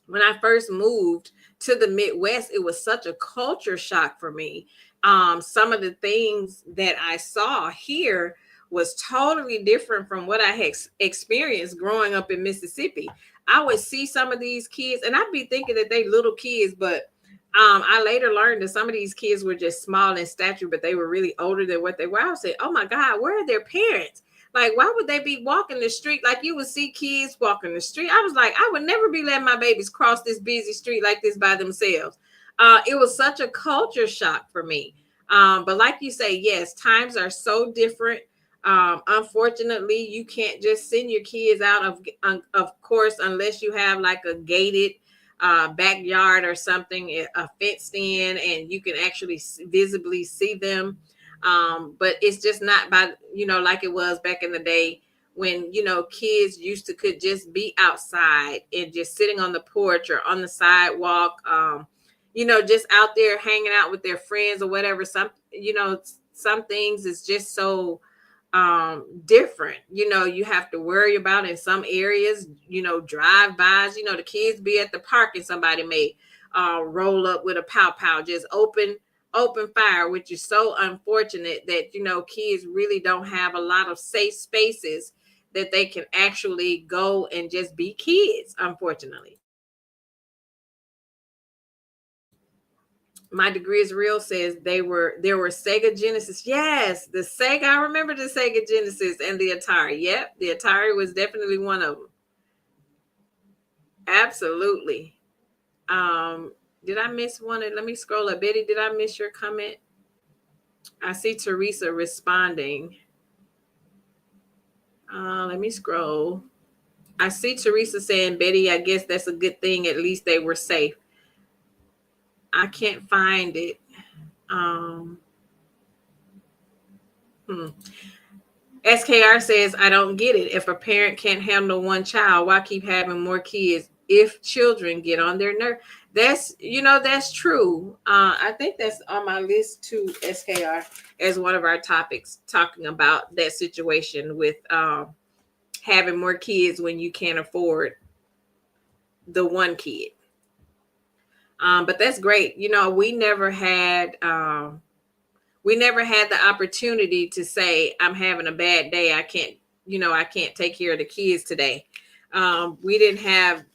[SPEAKER 1] when I first moved to the Midwest, it was such a culture shock for me. Some of the things that I saw here was totally different from what I had experienced growing up in Mississippi. I would see some of these kids and I'd be thinking that they little kids, but I later learned that some of these kids were just small in stature, but they were really older than what they were. I would say, oh my God, where are their parents? Like, why would they be walking the street? Like, you would see kids walking the street. I was like, I would never be letting my babies cross this busy street like this by themselves. It was such a culture shock for me. But like you say, yes, times are so different. Unfortunately, you can't just send your kids out of course, unless you have like a gated backyard or something, a fenced in, and you can actually visibly see them. But it's just not by, like it was back in the day when, kids used to could just be outside and just sitting on the porch or on the sidewalk, just out there hanging out with their friends or whatever. Some things is just so different. You have to worry about in some areas, drive-bys, the kids be at the park and somebody may roll up with a pow just open fire, which is so unfortunate that kids really don't have a lot of safe spaces that they can actually go and just be kids, unfortunately. My degree is real says there were Sega Genesis. Yes, the Sega. I remember the Sega Genesis and the Atari. Yep, the Atari was definitely one of them. Absolutely. Did I miss one? Let me scroll up. Betty, did I miss your comment? I see Teresa responding. Let me scroll. I see Teresa saying, Betty, I guess that's a good thing. At least they were safe. I can't find it. SKR says, I don't get it. If a parent can't handle one child, why keep having more kids if children get on their nerve? That's true. I think that's on my list too, SKR, as one of our topics, talking about that situation with having more kids when you can't afford the one kid. But that's great. We never had the opportunity to say, I'm having a bad day. I can't take care of the kids today. We didn't have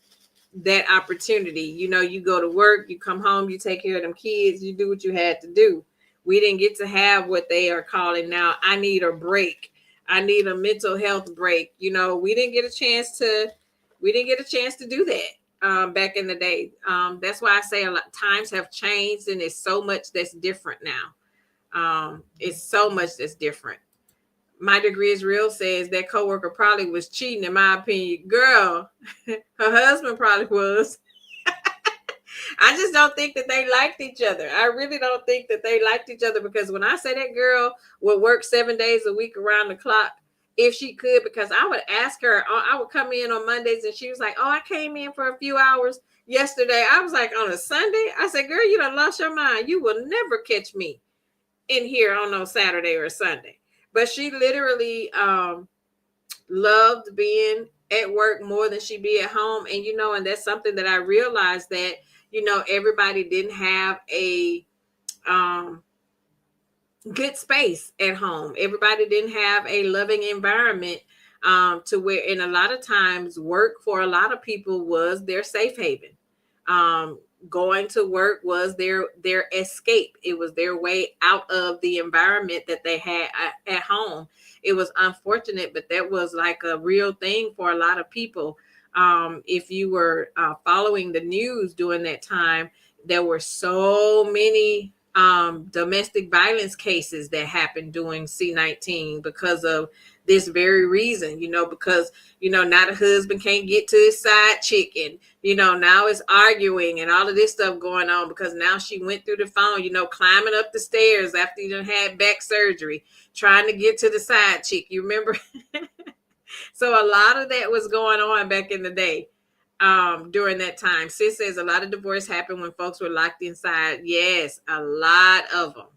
[SPEAKER 1] that opportunity. You go to work, you come home, you take care of them kids, you do what you had to do. We didn't get to have what they are calling now, I need a break. I need a mental health break. We didn't get a chance to do that back in the day. That's why I say a lot times have changed and it's so much that's different now. It's so much that's different. My degree is real says that coworker probably was cheating, in my opinion. Girl, her husband probably was. I just don't think that they liked each other. I really don't think that they liked each other, because when I say that girl would work 7 days a week around the clock, if she could, because I would ask her, I would come in on Mondays and she was like, oh, I came in for a few hours yesterday. I was like, on a Sunday? I said, girl, you done lost your mind. You will never catch me in here on no Saturday or Sunday. But she literally loved being at work more than she be at home. And, and that's something that I realized that, everybody didn't have a good space at home. Everybody didn't have a loving environment to where, and a lot of times work for a lot of people was their safe haven. Going to work was their escape. It was their way out of the environment that they had at home. It was unfortunate, but that was like a real thing for a lot of people. If you were following the news during that time, there were so many domestic violence cases that happened during C-19 because of this very reason, because, now the husband can't get to his side chick, and, now it's arguing and all of this stuff going on because now she went through the phone, climbing up the stairs after you done had back surgery, trying to get to the side chick. You remember? So a lot of that was going on back in the day. During that time. Sis says a lot of divorce happened when folks were locked inside. Yes, a lot of them.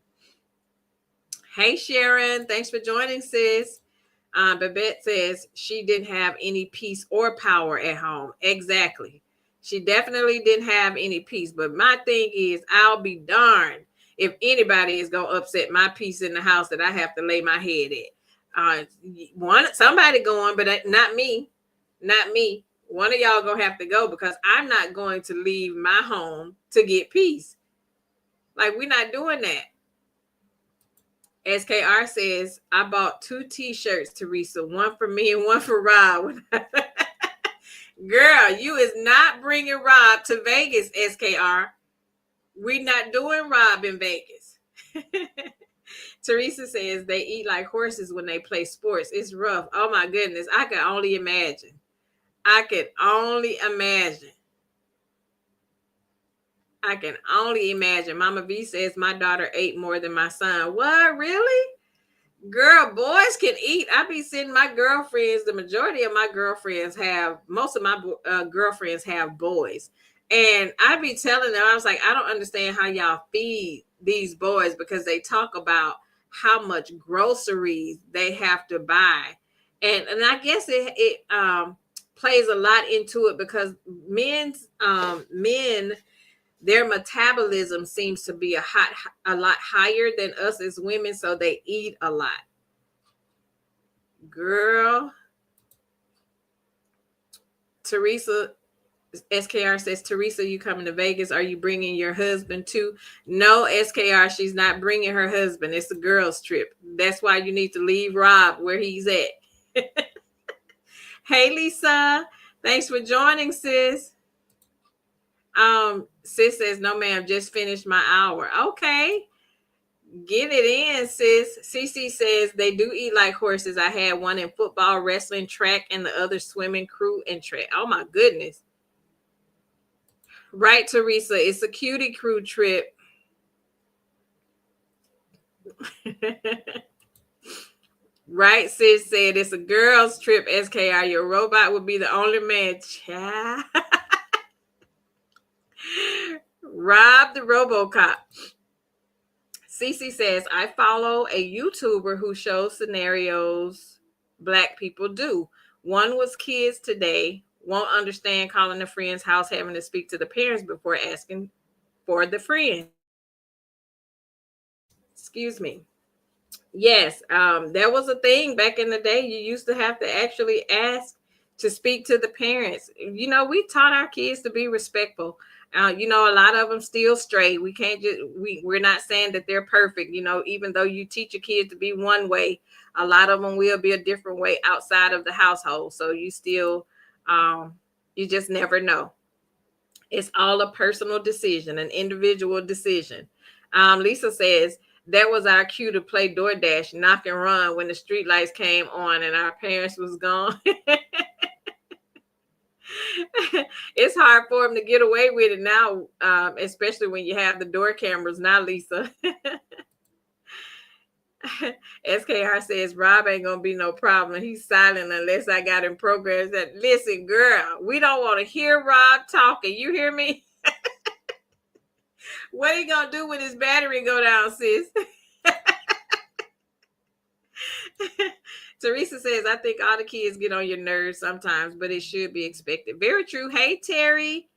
[SPEAKER 1] Hey, Sharon, thanks for joining, sis. Babette says she didn't have any peace or power at home. Exactly. She definitely didn't have any peace. But my thing is, I'll be darned if anybody is going to upset my peace in the house that I have to lay my head at. Somebody going, but not me. Not me. One of y'all gonna have to go because I'm not going to leave my home to get peace. Like, we're not doing that. SKR says, I bought 2 t-shirts, Teresa, one for me and one for Rob. Girl, you is not bringing Rob to Vegas, SKR. We're not doing Rob in Vegas. Teresa says they eat like horses when they play sports. It's rough. Oh my goodness. I can only imagine. I can only imagine. I can only imagine. Mama V says my daughter ate more than my son. What? Really? Girl, boys can eat. I be seeing my girlfriends. The majority of my girlfriends have, most of my girlfriends have boys. And I be telling them, I was like, I don't understand how y'all feed these boys because they talk about how much groceries they have to buy. And I guess it plays a lot into it because men, their metabolism seems to be a lot higher than us as women, so they eat a lot. Girl, Teresa, SKR says, Teresa, you coming to Vegas? Are you bringing your husband too? No, SKR, she's not bringing her husband. It's a girls' trip. That's why you need to leave Rob where he's at. Hey, Lisa, thanks for joining, sis. Sis says, no, ma'am, just finished my hour. Okay. Get it in, sis. CC says they do eat like horses. I had one in football, wrestling, track, and the other swimming, crew, and track. Oh my goodness. Right, Teresa. It's a cutie crew trip. Right, sis said it's a girls' trip, SKR. Your robot would be the only man. Child. Rob the RoboCop. Cece says, I follow a YouTuber who shows scenarios Black people do. One was kids today won't understand calling a friend's house, having to speak to the parents before asking for the friend. Excuse me. Yes, there was a thing back in the day. You used to have to actually ask to speak to the parents. You know, we taught our kids to be respectful. You know, a lot of them still stray. We can't just we're not saying that they're perfect. You know, even though you teach your kids to be one way, a lot of them will be a different way outside of the household. So you still, you just never know. It's all a personal decision, an individual decision. Lisa says, that was our cue to play DoorDash, knock and run when the street lights came on and our parents was gone. It's hard for them to get away with it now, especially when you have the door cameras now, Lisa. SKR says, Rob ain't going to be no problem. He's silent unless I got him programmed. That, listen, girl, we don't want to hear Rob talking. You hear me? What are you going to do when his battery go down, sis? Teresa says, I think all the kids get on your nerves sometimes, but it should be expected. Very true. Hey, Terry.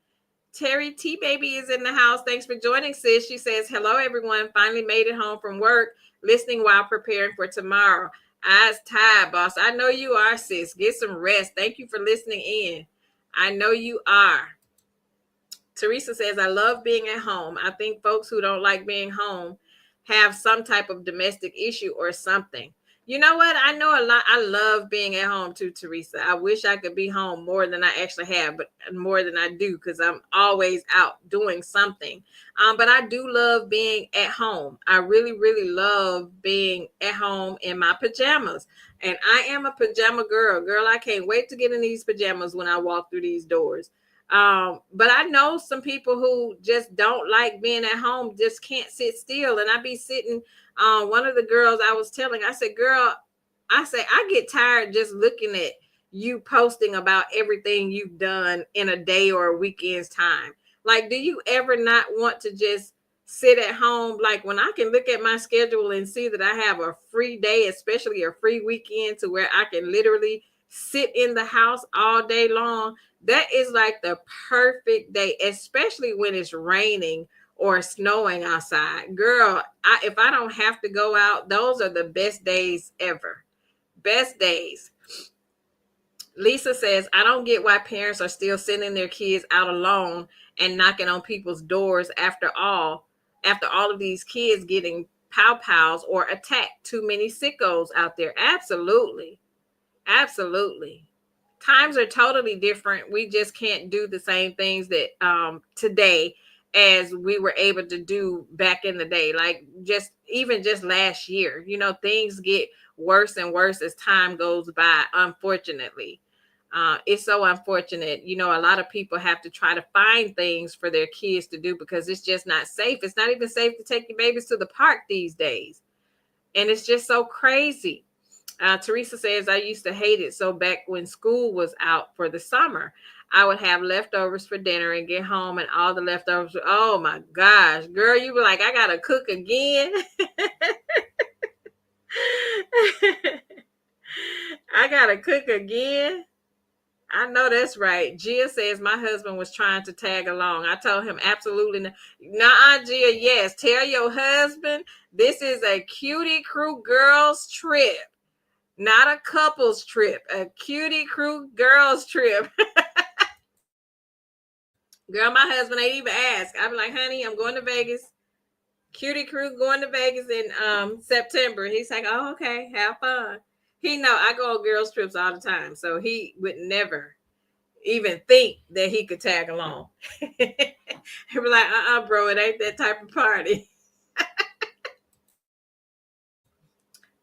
[SPEAKER 1] Terry T Baby is in the house. Thanks for joining, sis. She says, hello, everyone. Finally made it home from work, listening while preparing for tomorrow. Eyes tired, boss. I know you are, sis. Get some rest. Thank you for listening in. I know you are. Teresa says, I love being at home. I think folks who don't like being home have some type of domestic issue or something. You know what? I know a lot. I love being at home too, Teresa. I wish I could be home more than I actually have, but more than I do because I'm always out doing something. But I do love being at home. I really, really love being at home in my pajamas. And I am a pajama girl. Girl, I can't wait to get in these pajamas when I walk through these doors. But I know some people who just don't like being at home, just can't sit still. And I be sitting, one of the girls I was telling, I said, girl, I get tired just looking at you posting about everything you've done in a day or a weekend's time. Like, do you ever not want to just sit at home? Like, when I can look at my schedule and see that I have a free day, especially a free weekend, to where I can literally sit in the house all day long. That is like the perfect day, especially when it's raining or snowing outside. Girl, if I don't have to go out, those are the best days ever. Best days. Lisa says, I don't get why parents are still sending their kids out alone and knocking on people's doors after all of these kids getting pow-pows or attacked. Too many sickos out there. Absolutely. Absolutely. Times are totally different. We just can't do the same things that today as we were able to do back in the day. Like just last year, things get worse and worse as time goes by, unfortunately. It's so unfortunate. A lot of people have to try to find things for their kids to do because it's just not safe. It's not even safe to take your babies to the park these days. And it's just so crazy. Teresa says, I used to hate it. So back when school was out for the summer, I would have leftovers for dinner and get home and all the leftovers. Oh my gosh, girl, you were like, I got to cook again. I got to cook again. I know that's right. Gia says my husband was trying to tag along. I told him absolutely not. Nah, Gia, yes. Tell your husband this is a Cutie Crew girls trip. Not a couples trip, a Cutie Crew girls trip. Girl, my husband ain't even asked. I'm like, honey, I'm going to Vegas. Cutie Crew going to Vegas in September. He's like, oh, okay, have fun. He know I go on girls trips all the time, so he would never even think that he could tag along. He'd be like, bro, it ain't that type of party.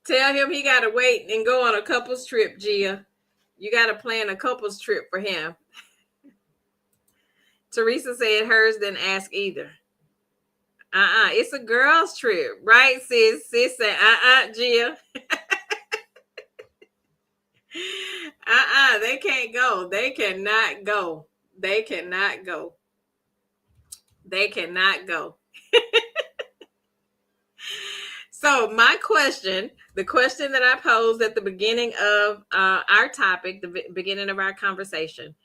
[SPEAKER 1] Tell him he got to wait and go on a couples trip, Gia. You got to plan a couples trip for him. Teresa said hers didn't ask either. It's a girls trip, right, sis? Sis said, Gia. They can't go. They cannot go. They cannot go. They cannot go. So my question, the question that I posed at the beginning of our topic, the beginning of our conversation,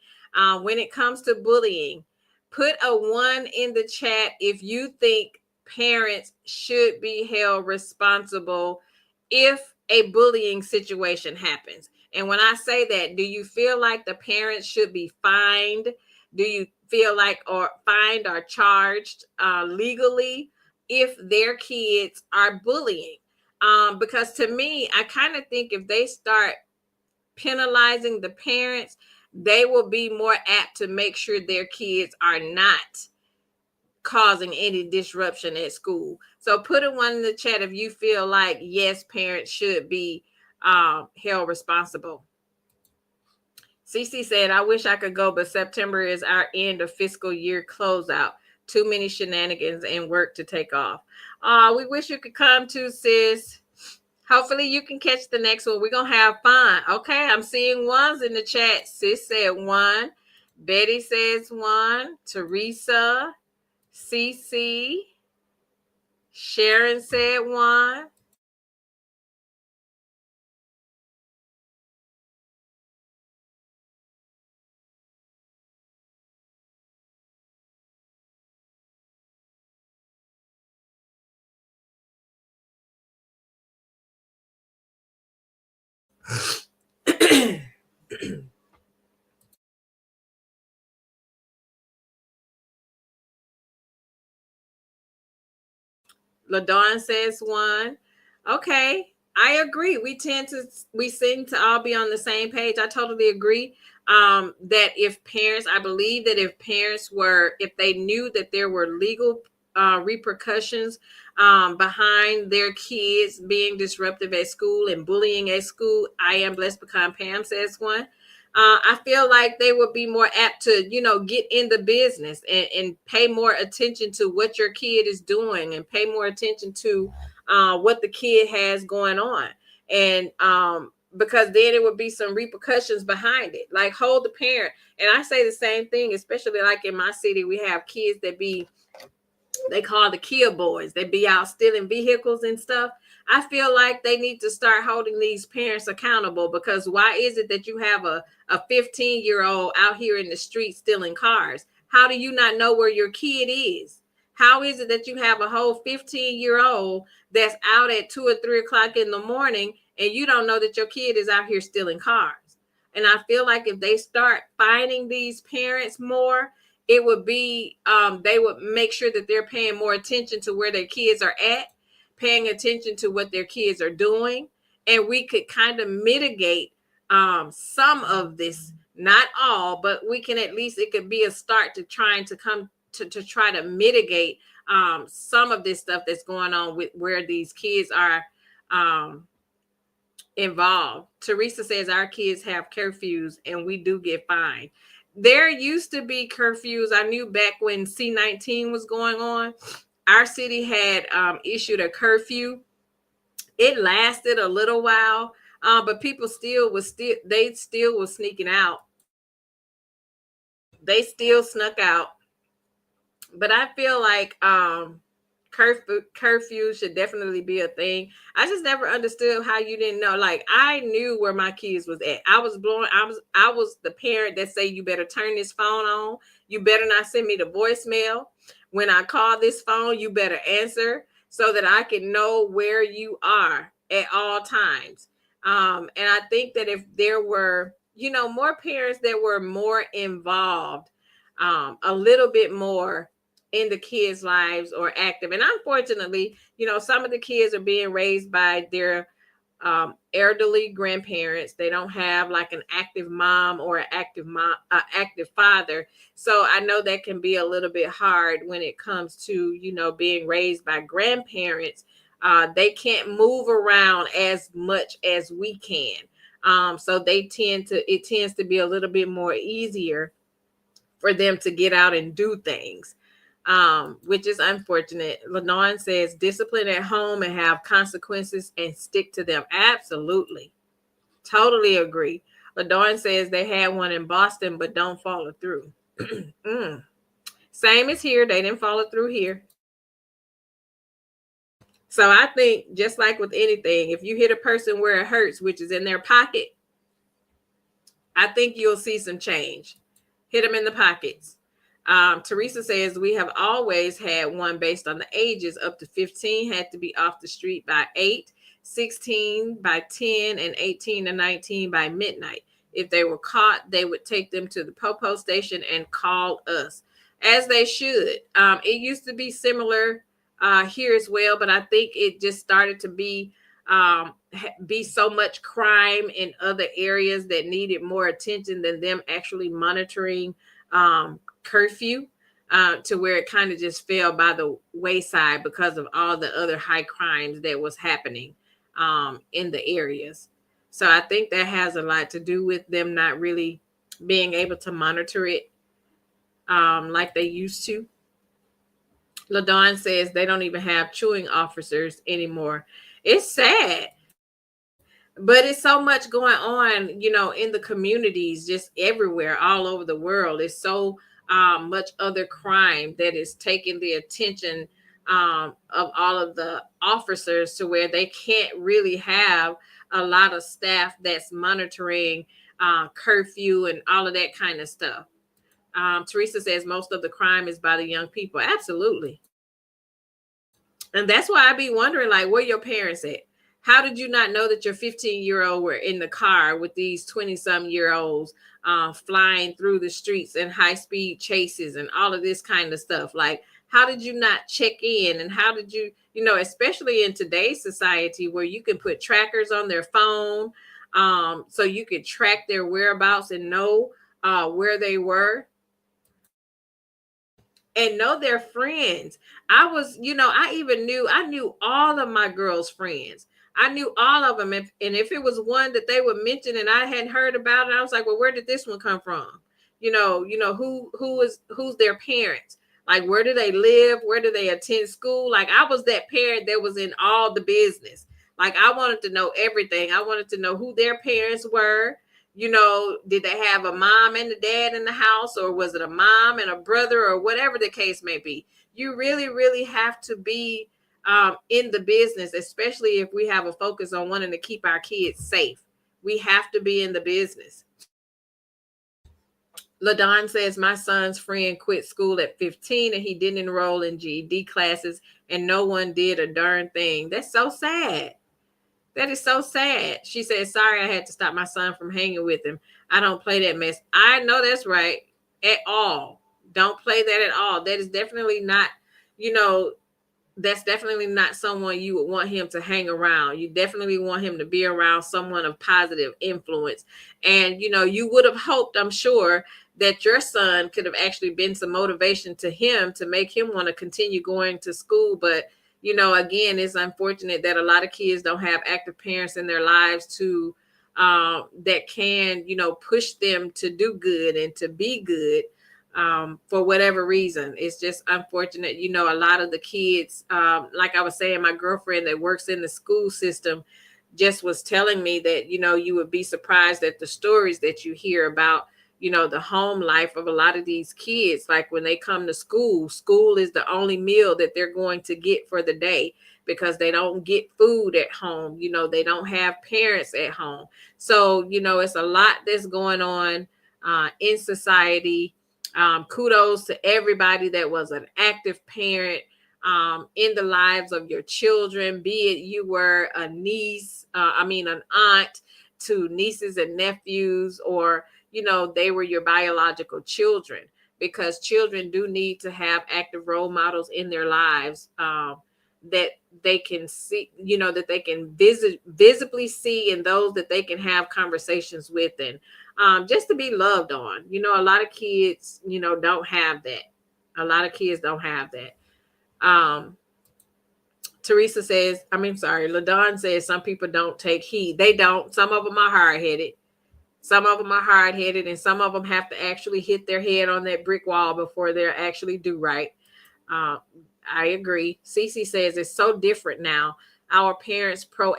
[SPEAKER 1] when it comes to bullying, put a 1 in the chat if you think parents should be held responsible if a bullying situation happens. And when I say that, do you feel like the parents should be fined? Do you feel like or fined or charged legally if their kids are bullying? Because to me, I kind of think if they start penalizing the parents, they will be more apt to make sure their kids are not causing any disruption at school. So put a 1 in the chat if you feel like, yes, parents should be held responsible. Cece said, I wish I could go, but September is our end of fiscal year closeout. Too many shenanigans and work to take off. We wish you could come too, sis. Hopefully you can catch the next one. We're going to have fun. Okay, I'm seeing 1s in the chat. Sis said 1. Betty says 1. Teresa. CC. Sharon said 1. LaDawn says 1. Okay, I agree. We seem to all be on the same page. I totally agree. That I believe that if they knew that there were legal repercussions behind their kids being disruptive at school and bullying at school, I am blessed because Pam says 1. I feel like they would be more apt to, get in the business and pay more attention to what your kid is doing and pay more attention to what the kid has going on. And because then it would be some repercussions behind it, like hold the parent. And I say the same thing, especially like in my city, we have kids they call the Kia boys. They be out stealing vehicles and stuff. I feel like they need to start holding these parents accountable, because why is it that you have a 15-year-old out here in the street stealing cars? How do you not know where your kid is? How is it that you have a whole 15-year-old that's out at 2 or 3 o'clock in the morning and you don't know that your kid is out here stealing cars. And I feel like if they start finding these parents more, it would be they would make sure that they're paying more attention to where their kids are at, paying attention to what their kids are doing, and we could kind of mitigate some of this, not all, but we can at least, it could be a start to trying to come to try to mitigate some of this stuff that's going on with where these kids are involved. Teresa says our kids have curfews and we do get fined. There used to be curfews. I knew back when C-19 was going on, our city had issued a curfew. It lasted a little while, but people still was sneaking out. They still snuck out. But I feel like curfew should definitely be a thing. I just never understood how you didn't know. Like, I knew where my kids was at. I was the parent that say, you better turn this phone on. You better not send me the voicemail. When I call this phone, you better answer so that I can know where you are at all times. And I think that if there were, more parents that were more involved, a little bit more in the kids' lives or active. And unfortunately, some of the kids are being raised by their elderly grandparents. They don't have like an active mom or an active father. So I know that can be a little bit hard when it comes to, being raised by grandparents. They can't move around as much as we can. So it tends to be a little bit more easier for them to get out and do things. Which is unfortunate. Lenon says discipline at home and have consequences and stick to them. Absolutely. Totally agree. Lenon says they had one in Boston, but don't follow through. Same as here. They didn't follow through here. So I think just like with anything, if you hit a person where it hurts, which is in their pocket, I think you'll see some change. Hit them in the pockets. Teresa says we have always had one based on the ages. Up to 15 had to be off the street by 8, 16 by 10, and 18 to 19 by midnight. If they were caught, they would take them to the Popo station and call us, as they should. It used to be similar here as well, but I think it just started to be so much crime in other areas that needed more attention than them actually monitoring curfew, to where it kind of just fell by the wayside because of all the other high crimes that was happening in the areas. So I think that has a lot to do with them not really being able to monitor it like they used to. LaDon says they don't even have chewing officers anymore. It's sad, but it's so much going on, in the communities, just everywhere, all over the world. It's so much other crime that is taking the attention of all of the officers, to where they can't really have a lot of staff that's monitoring curfew and all of that kind of stuff. Teresa says most of the crime is by the young people. Absolutely. And that's why I be wondering, like, where your parents at? How did you not know that your 15-year-old were in the car with these 20-some-year-olds flying through the streets and high-speed chases and all of this kind of stuff? Like, how did you not check in? And how did you, especially in today's society where you can put trackers on their phone, so you could track their whereabouts and know where they were and know their friends. I knew all of my girls' friends. I knew all of them. And if it was one that they would mention and I hadn't heard about it, I was like, well, where did this one come from? Who's their parents? Like, where do they live? Where do they attend school? Like, I was that parent that was in all the business. Like, I wanted to know everything. I wanted to know who their parents were. Did they have a mom and a dad in the house, or was it a mom and a brother, or whatever the case may be? You really, really have to be in the business, especially if we have a focus on wanting to keep our kids safe. We have to be in the business. LaDon says my son's friend quit school at 15 and he didn't enroll in GED classes and no one did a darn thing. That's so sad. That is so sad. She said, sorry, I had to stop my son from hanging with him. I don't play that mess. I know that's right. At all. Don't play that at all. That is definitely not, you know, that's definitely not someone you would want him to hang around. You definitely want him to be around someone of positive influence. And, you would have hoped, I'm sure, that your son could have actually been some motivation to him to make him want to continue going to school. But, again, it's unfortunate that a lot of kids don't have active parents in their lives to that can, push them to do good and to be good for whatever reason. It's just unfortunate. A lot of the kids, like I was saying, my girlfriend that works in the school system just was telling me that, you would be surprised at the stories that you hear about, the home life of a lot of these kids. Like when they come to school is the only meal that they're going to get for the day because they don't get food at home. They don't have parents at home. So, it's a lot that's going on in society. Kudos to everybody that was an active parent in the lives of your children, be it you were a niece, an aunt to nieces and nephews, or, they were your biological children, because children do need to have active role models in their lives that they can see, that they can visibly see, and those that they can have conversations with, and just to be loved on. A lot of kids, don't have that. A lot of kids don't have that. Teresa says, LaDon says some people don't take heed. They don't. Some of them are hard-headed. Some of them are hard-headed, and some of them have to actually hit their head on that brick wall before they actually do right. I agree. Cece says it's so different now. Our parents were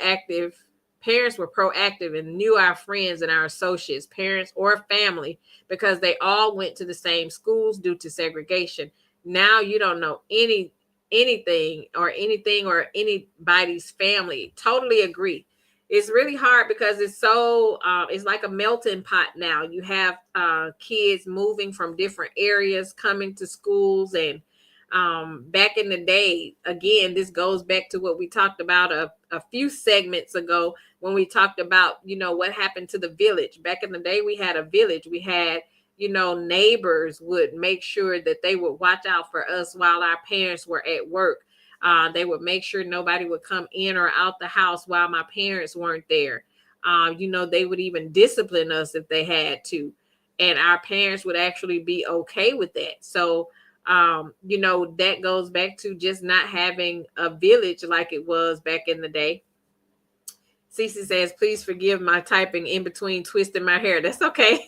[SPEAKER 1] proactive and knew our friends and our associates, parents or family, because they all went to the same schools due to segregation. Now you don't know anything or anybody's family. Totally agree. It's really hard because it's so it's like a melting pot now. You have kids moving from different areas coming to schools, and back in the day, again, this goes back to what we talked about a few segments ago when we talked about, what happened to the village. Back in the day, we had a village. We had, neighbors would make sure that they would watch out for us while our parents were at work. They would make sure nobody would come in or out the house while my parents weren't there. They would even discipline us if they had to. And our parents would actually be okay with that. So, that goes back to just not having a village like it was back in the day. Cece says, please forgive my typing in between twisting my hair. That's okay.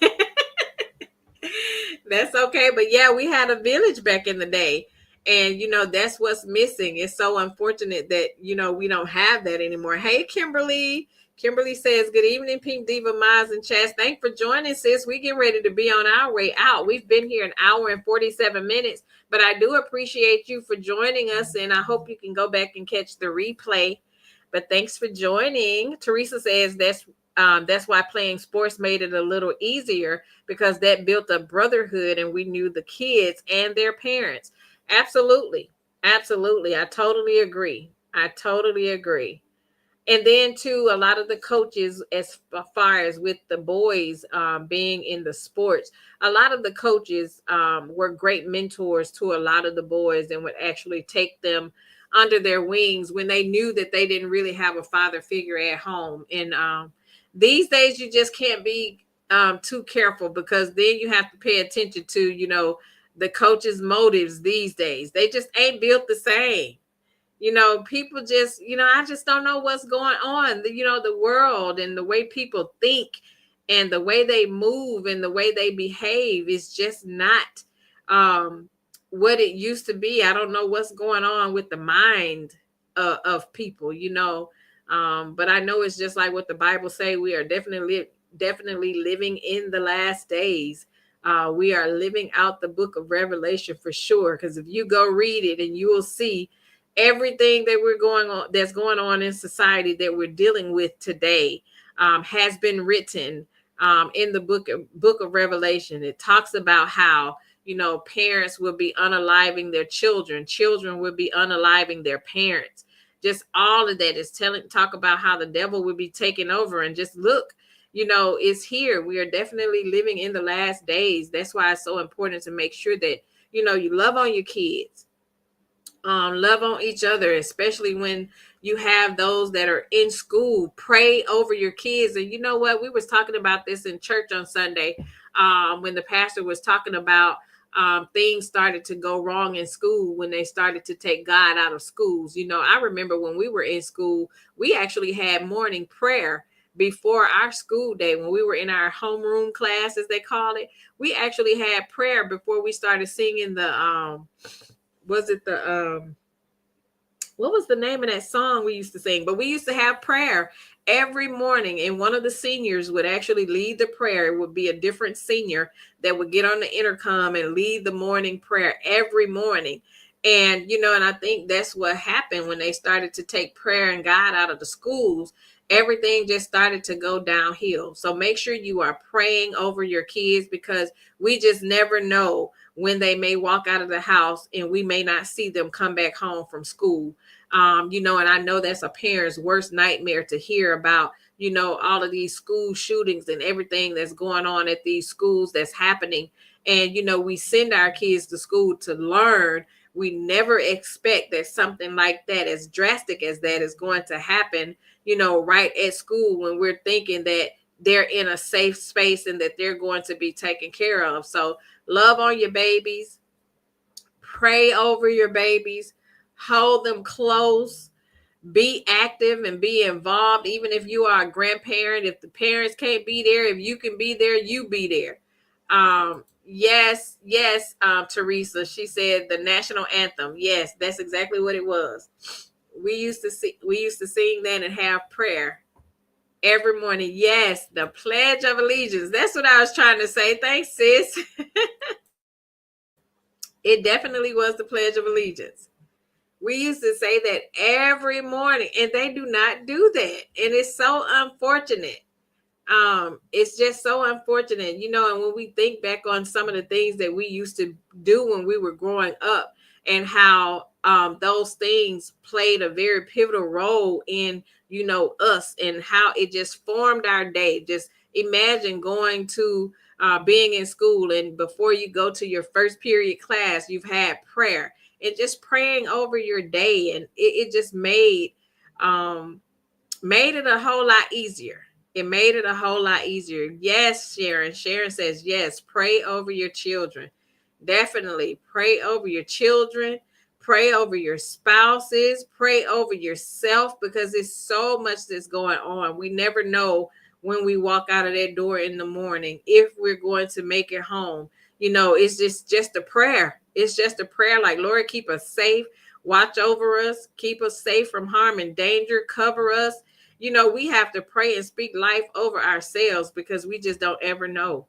[SPEAKER 1] That's okay. But yeah, we had a village back in the day. And, that's what's missing. It's so unfortunate that, we don't have that anymore. Hey, Kimberly. Kimberly says, good evening, Pink Diva, Miles, and Chaz. Thanks for joining, sis. We get ready to be on our way out. We've been here an hour and 47 minutes, but I do appreciate you for joining us, and I hope you can go back and catch the replay. But thanks for joining. Teresa says that's why playing sports made it a little easier, because that built a brotherhood, and we knew the kids and their parents. Absolutely. Absolutely. I totally agree. And then too, a lot of the coaches, as far as with the boys being in the sports, a lot of the coaches were great mentors to a lot of the boys, and would actually take them under their wings when they knew that they didn't really have a father figure at home. And these days, you just can't be too careful, because then you have to pay attention to, the coaches' motives these days. They just ain't built the same. People just, I just don't know what's going on. The world and the way people think and the way they move and the way they behave is just not what it used to be. I don't know what's going on with the mind of people, but I know it's just like what the Bible say. We are definitely living in the last days. We are living out the book of Revelation for sure. Because if you go read it, and you will see everything that's going on in society that we're dealing with today has been written in the book of Revelation. It talks about how, parents will be unaliving their children will be unaliving their parents. just all of that is talk about how the devil will be taking over. And just look, it's here. We are definitely living in the last days. That's why it's so important to make sure that, you love on your kids, love on each other, especially when you have those that are in school. Pray over your kids. And you know what? We was talking about this in church on Sunday, when the pastor was talking about things started to go wrong in school when they started to take God out of schools. I remember when we were in school, we actually had morning prayer before our school day. When we were in our homeroom class, as they call it, we actually had prayer before we started singing the was it the what was the name of that song we used to sing? But we used to have prayer every morning, and one of the seniors would actually lead the prayer. It would be a different senior that would get on the intercom and lead the morning prayer every morning. And and I think that's what happened when they started to take prayer and God out of the schools. Everything just started to go downhill. So make sure you are praying over your kids, because we just never know when they may walk out of the house and we may not see them come back home from school. And I know that's a parent's worst nightmare to hear about, all of these school shootings and everything that's going on at these schools that's happening. And, we send our kids to school to learn. We never expect that something like that, as drastic as that, is going to happen, right at school, when we're thinking that they're in a safe space and that they're going to be taken care of. So love on your babies, pray over your babies, hold them close, be active and be involved. Even if you are a grandparent, if the parents can't be there, if you can be there, you be there. Yes, Teresa, she said the national anthem. Yes, that's exactly what it was. We used to sing that and have prayer every morning. Yes, the Pledge of Allegiance. That's what I was trying to say. Thanks, sis. It definitely was the Pledge of Allegiance. We used to say that every morning, and they do not do that. And it's so unfortunate. It's just so unfortunate, and when we think back on some of the things that we used to do when we were growing up, and how those things played a very pivotal role in, us, and how it just formed our day. Just imagine going to being in school, and before you go to your first period class, you've had prayer, and just praying over your day. And it just made it a whole lot easier. It made it a whole lot easier. Yes, Sharon. Sharon says, yes, pray over your children. Definitely pray over your children. Pray over your spouses. Pray over yourself, because there's so much that's going on. We never know when we walk out of that door in the morning if we're going to make it home. It's just a prayer. It's just a prayer like, Lord, keep us safe. Watch over us. Keep us safe from harm and danger. Cover us. We have to pray and speak life over ourselves, because we just don't ever know.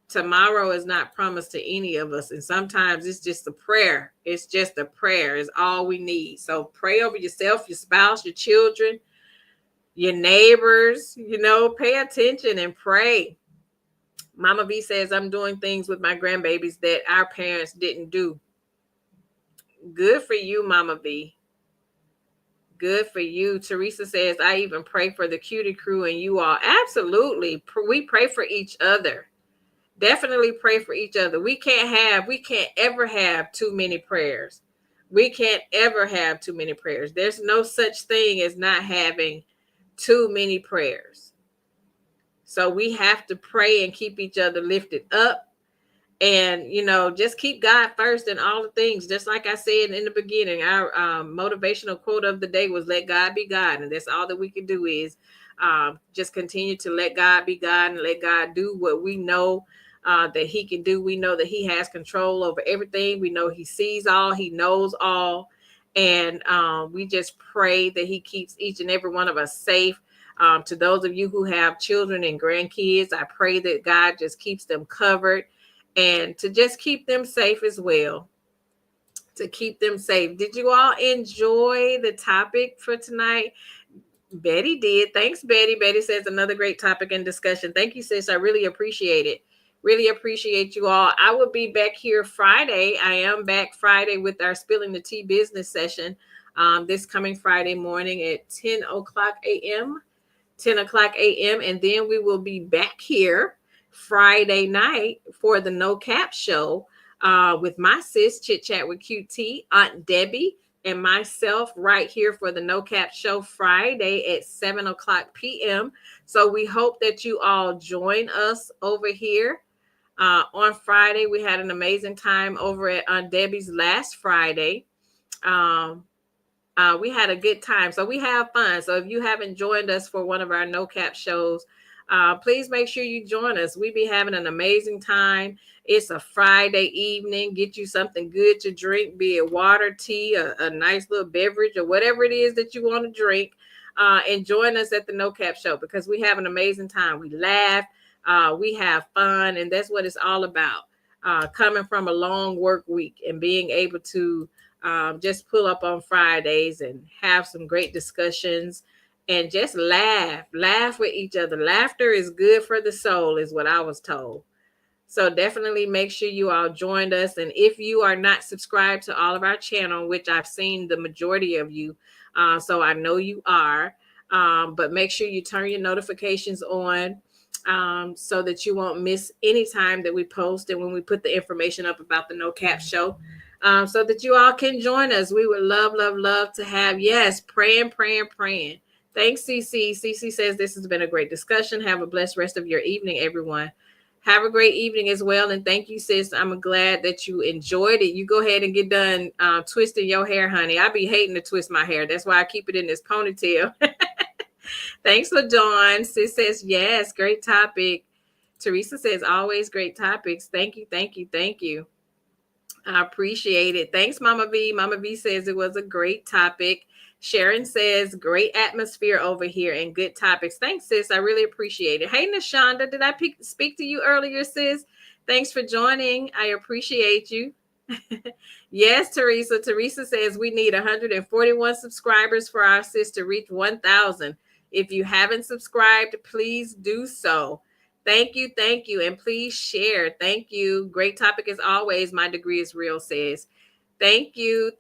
[SPEAKER 1] Tomorrow is not promised to any of us. And sometimes it's just a prayer. It's just a prayer is all we need. So pray over yourself, your spouse, your children, your neighbors, pay attention and pray. Mama V says, I'm doing things with my grandbabies that our parents didn't do. Good for you, Mama V. Good for you. Teresa says, I even pray for the Cutie Crew and you all. Absolutely. We pray for each other. Definitely pray for each other. We can't ever have too many prayers. We can't ever have too many prayers. There's no such thing as not having too many prayers. So we have to pray and keep each other lifted up. And, just keep God first in all the things. Just like I said in the beginning, our motivational quote of the day was, let God be God. And that's all that we can do is just continue to let God be God and let God do what we know that he can do. We know that he has control over everything. We know he sees all, he knows all. And we just pray that he keeps each and every one of us safe. To those of you who have children and grandkids, I pray that God just keeps them covered. And to just keep them safe as well. To keep them safe. Did you all enjoy the topic for tonight? Betty did. Thanks, Betty. Betty says another great topic and discussion. Thank you, sis. I really appreciate it. Really appreciate you all. I will be back here Friday. I am back Friday with our Spilling the Tea business session. this coming Friday morning at 10 o'clock a.m. 10 o'clock a.m. And then we will be back here Friday night for the No Cap Show with my sis, Chit Chat with QT, Aunt Debbie, and myself right here for the No Cap Show Friday at 7 o'clock p.m. So we hope that you all join us over here. On Friday, we had an amazing time over at Aunt Debbie's last Friday. We had a good time. So we have fun. So if you haven't joined us for one of our No Cap shows, please make sure you join us. We be having an amazing time. It's a Friday evening. Get you something good to drink, be it water, tea, a nice little beverage, or whatever it is that you want to drink. And join us at the No Cap Show because we have an amazing time. We laugh, we have fun, and that's what it's all about. Coming from a long work week and being able to just pull up on Fridays and have some great discussions and just laugh with each other. Laughter is good for the soul, is what I was told. So definitely make sure you all joined us. And if you are not subscribed to all of our channel, which I've seen the majority of you, so I know you are, but make sure you turn your notifications on so that you won't miss any time that we post and when we put the information up about the No Cap Show. So that you all can join us. We would love to have, yes, praying. Thanks, CC. CC says this has been a great discussion. Have a blessed rest of your evening, everyone. Have a great evening as well. And thank you, sis. I'm glad that you enjoyed it. You go ahead and get done twisting your hair, honey. I be hating to twist my hair. That's why I keep it in this ponytail. Thanks for Dawn. Sis says, yes, great topic. Teresa says, always great topics. Thank you. I appreciate it. Thanks, Mama V. Mama V says it was a great topic. Sharon says, great atmosphere over here and good topics. Thanks, sis. I really appreciate it. Hey, Nashonda, did I speak to you earlier, sis? Thanks for joining. I appreciate you. Yes, Teresa. Teresa says we need 141 subscribers for our sis to reach 1,000. If you haven't subscribed, please do so. Thank you. And please share. Thank you. Great topic as always. My degree is real, says. Thank you.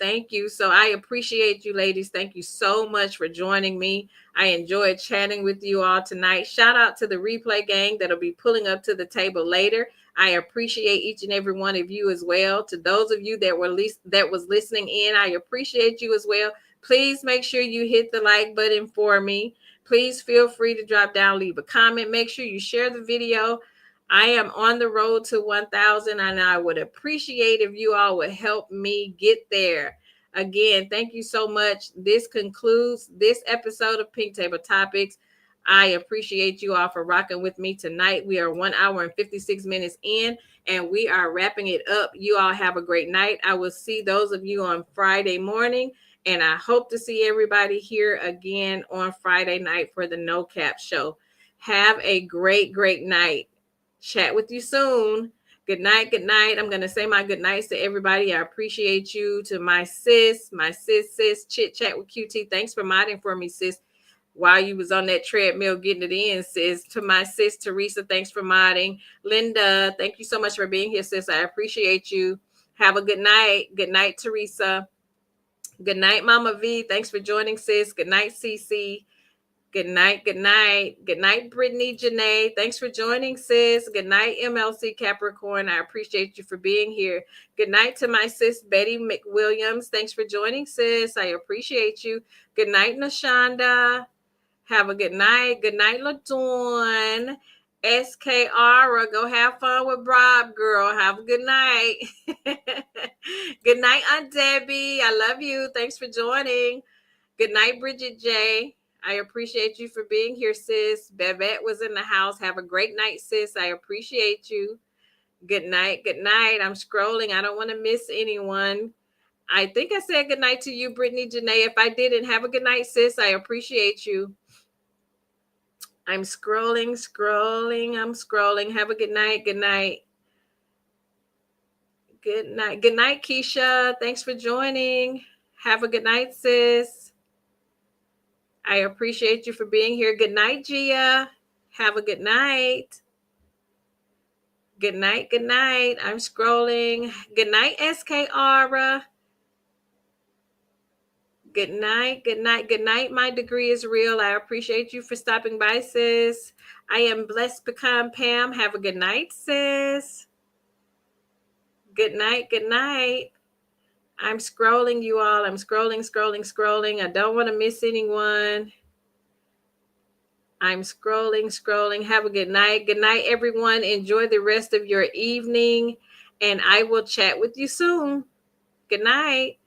[SPEAKER 1] So I appreciate you, ladies. Thank you so much for joining me. I enjoyed chatting with you all tonight. Shout out to the replay gang that'll be pulling up to the table later. I appreciate each and every one of you as well. To those of you that was listening in, I appreciate you as well. Please make sure you hit the like button for me. Please feel free to drop down, leave a comment. Make sure you share the video. I am on the road to 1,000, and I would appreciate if you all would help me get there. Again, thank you so much. This concludes this episode of Pink Table Topics. I appreciate you all for rocking with me tonight. We are 1 hour and 56 minutes in, and we are wrapping it up. You all have a great night. I will see those of you on Friday morning, and I hope to see everybody here again on Friday night for the No Cap Show. Have a great night. Chat with you soon. Good night. I'm going to say my good nights to everybody. I appreciate you. To my sis, Chit Chat with QT. Thanks for modding for me, sis. While you was on that treadmill getting it in, sis. To my sis, Teresa, thanks for modding. Linda, thank you so much for being here, sis. I appreciate you. Have a good night. Good night, Teresa. Good night, Mama V. Thanks for joining, sis. Good night, CC. Good night. Good night, Brittany Janae. Thanks for joining, sis. Good night, MLC Capricorn. I appreciate you for being here. Good night to my sis, Betty McWilliams. Thanks for joining, sis. I appreciate you. Good night, Nashonda. Have a good night. Good night, LaDawn. SKR, go have fun with Rob, girl. Have a good night. Good night, Aunt Debbie. I love you. Thanks for joining. Good night, Bridget J. I appreciate you for being here, sis. Bevette was in the house. Have a great night, sis. I appreciate you. Good night. I'm scrolling. I don't want to miss anyone. I think I said good night to you, Brittany Janae. If I didn't, have a good night, sis. I appreciate you. I'm scrolling. Have a good night. Good night, Keisha. Thanks for joining. Have a good night, sis. I appreciate you for being here. Good night, Gia. Have a good night. Good night. I'm scrolling. Good night, SK Aura. Good night. Good night. Good night. My degree is real. I appreciate you for stopping by, sis. I am blessed pecan Pam. Have a good night, sis. Good night. Good night. I'm scrolling, you all. I'm scrolling. I don't want to miss anyone. I'm scrolling. Have a good night. Good night, everyone. Enjoy the rest of your evening, and I will chat with you soon. Good night.